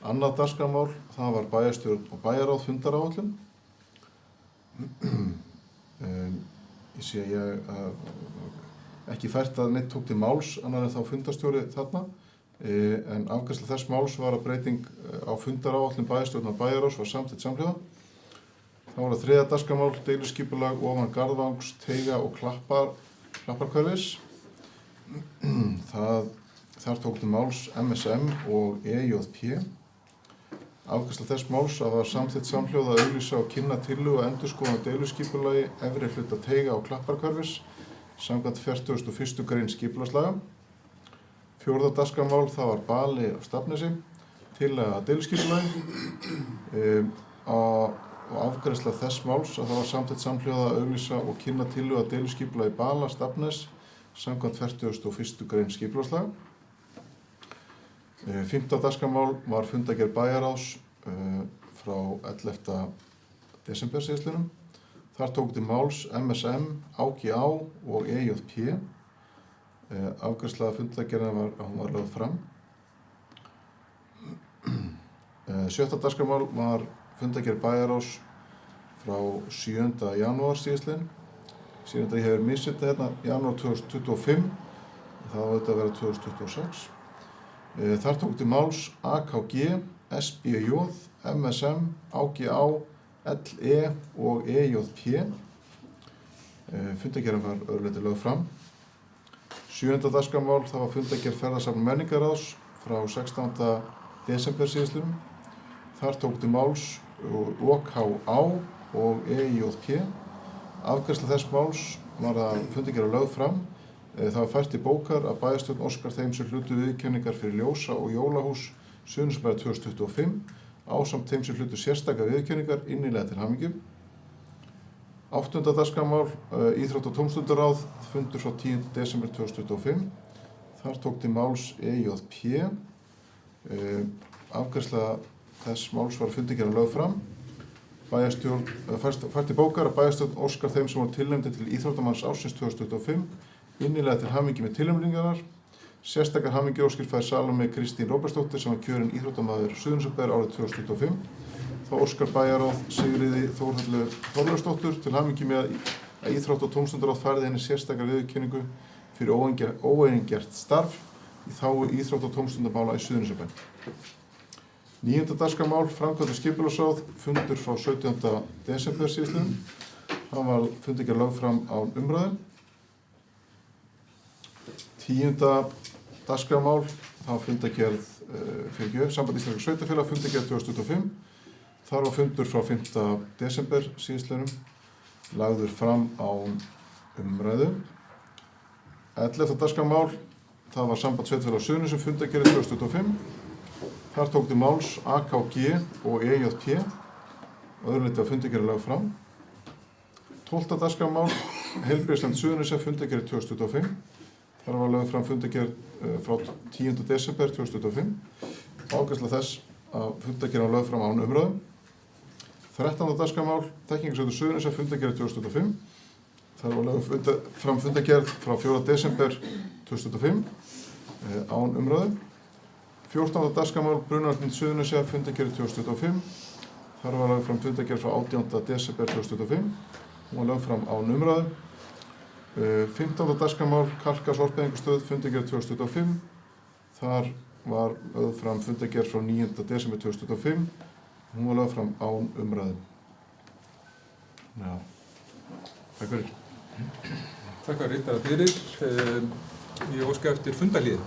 [SPEAKER 4] Annað dagskrármál, það var bæjarstjórn og bæjarráð fundaráætlun. Ég sé ekki fært að neitt tók til máls annar en þá fundarstjóri þarna. En afgreiðsla þess máls var að breyting á fundaráætlun bæjarstjórn og bæjarráðs var samþykkt samhljóða. Það var að þriðja dagskrármál, deiliskipulag ofan Garðvangs, Teiga og Klapparhverfis. Þar tók til máls MSM og EJP. Afgreiðsla þess máls að það var samþykkt samhljóða að auglýsa og kynna tillögu að endurskoðun á deiliskipulagi efri hluta Teiga og Klapparhverfis samkvæmt 41. grein skipulagslaga. Fjórða dagskrármál, það var Bali á Stafnesi, tillaga að deiliskipulagi. Og afgreiðsla þess máls að það var samþykkt samhljóða að auglýsa og kynna tillögu að deiliskipulagi Bala Stafnes samkvæmt 41. grein skipulagslaga. Fimmta dagskrármál var fundargerð bæjarráðs frá 11. desember síðastliðnum. Þar tók til máls MSM, AGA og EJP. Afgreiðsla fundargerðin var lögð fram. Sjötta dagskrármál var fundargerð bæjarráðs frá 7. janúar síðastliðinn. Síðan þetta ég hefur missið þetta hérna, janúar 2025, það var þetta að vera 2026. Þar tók til máls AKG, SBJ, MSM, AGA, LE og EJP. Fundargerðin var öðruleyti lögð fram. Sjöunda dagskrármál, það var fundargerð ferðasafn menningarráðs frá 16. desember síðastliðnum. Þar tók til máls OKA og EJP. Afgreiðsla þess máls var að fundargerð lögð fram. Það var fært í bókar að bæjarstjórn óskar þeim sem hlutu viðurkenningar fyrir ljósa- og jólahús Suðurnesjabæjar 2025 ásamt þeim sem hlutu sérstaka viðurkenningar innilega til hamingju. Áttunda dagskrármál, Íþrótta- og tómstundaráð, fundur frá 10. desember 2025. Þar tók til máls EJP. Afgreiðsla þess máls var fundargerð lögð fram. Fært í bókar að bæjarstjórn óskar þeim sem voru tilnefndir til Íþróttamanns ársins 2025 innilega til hamingju með tilnefningarnar. Sérstakar hamingjuóskir fær Salome Kristín Róbertsdóttir sem var kjörin íþróttamaður Suðurnesjabæjar árið 2025. Þá óskar bæjarráð Sigríði Þórhöllu Þorleifsdóttur til hamingju með að Íþrótta- og tómstundaráð færði henni sérstakar viðurkenningu fyrir óeigingjarnt starf í þágu íþrótta- og tómstundamála í Suðurnesjabæ. 9. dagskrármál, framkvæmd og skipulagsráð, fundur frá 17. desember síðastliðinn. Það var fundargerð lögð fram án umræðu. 10. dagskrármál, það var fundargerð Samband íslenskra sveitarfélaga, fundargerð 2025. Þar var fundur frá 5. desember síðastliðnum, lagður fram án umræðu. 11. dagskrármál, það var Samband sveitarfélaga Suðurnesja, fundargerð 2025. Þar tók til máls AKG og EJP. Öðruleyti að fundargerð lögð fram. 12. dagskrármál, Heilbrigðisnefnd Suðurnesja, fundargerð 2025. Þar var lögð fram fundargerð frá 10. desember 2025. Afgreiðsla þess að fundargerðin var lögð fram án umræðu. 13. dagskrármál, Þekkingarsjóður Suðurnesja, fundargerð 2025. Þar var lögð fram fundargerð frá 4. desember 2025 án umræðu. 14. dagskrármál, Brunavarnir Suðurnesja, fundargerð 2025. Þar var lögð fram fundargerð frá 18. desember 2025. Hún var lögð fram án umræðu. 15. dagskrármál, Kalka sorpeyðingarstöð, fundargerð 2025. Þar var lögð fram fundargerð frá 9. desember 2025. Hún var lögð fram án umræðu. Já, takk fyrir.
[SPEAKER 1] Takk að ritara fyrir. Ég óska eftir fundarhlið.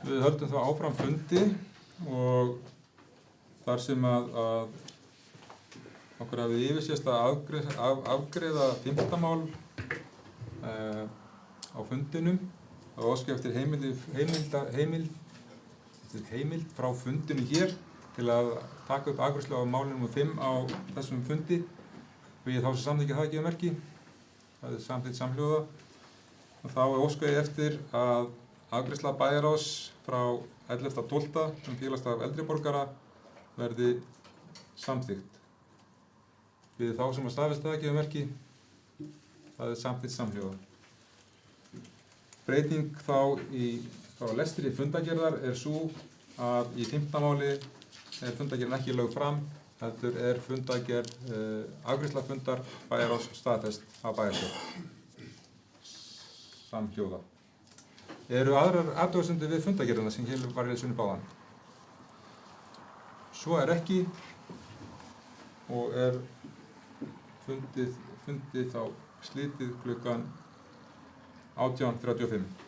[SPEAKER 1] Við höldum þá áfram fundi og þar sem að okkur hafið yfirsést að afgreiða 5. mál á fundinum og óska eftir heimild frá fundinu hér til að taka upp afgreiðslu á máli nr. 5 á þessum fundi. Við þá sem samþykkja það gefur merki. Það er samþykkt samhljóða. Og þá óska ég eftir að afgreiðsla bæjarráðs frá 11.12. félagsdag eldri borgara verði samþykkt. Við þá sem að staðfesta það gefur merki. Það er samþykkt samhljóða. Breyting þá lestri fundagerðar er sú að í 5. máli er fundagerðin ekki lögð fram, heldur er fundagerð afgreiðsla fundar bæjarráðs staðfest af bæjarstjórn. Samhljóða. Eru aðrar athugasemdir við fundagerðina sem hér var í lesinu báðan? Svo er ekki og er fundið þá slitið klukkan 18:35.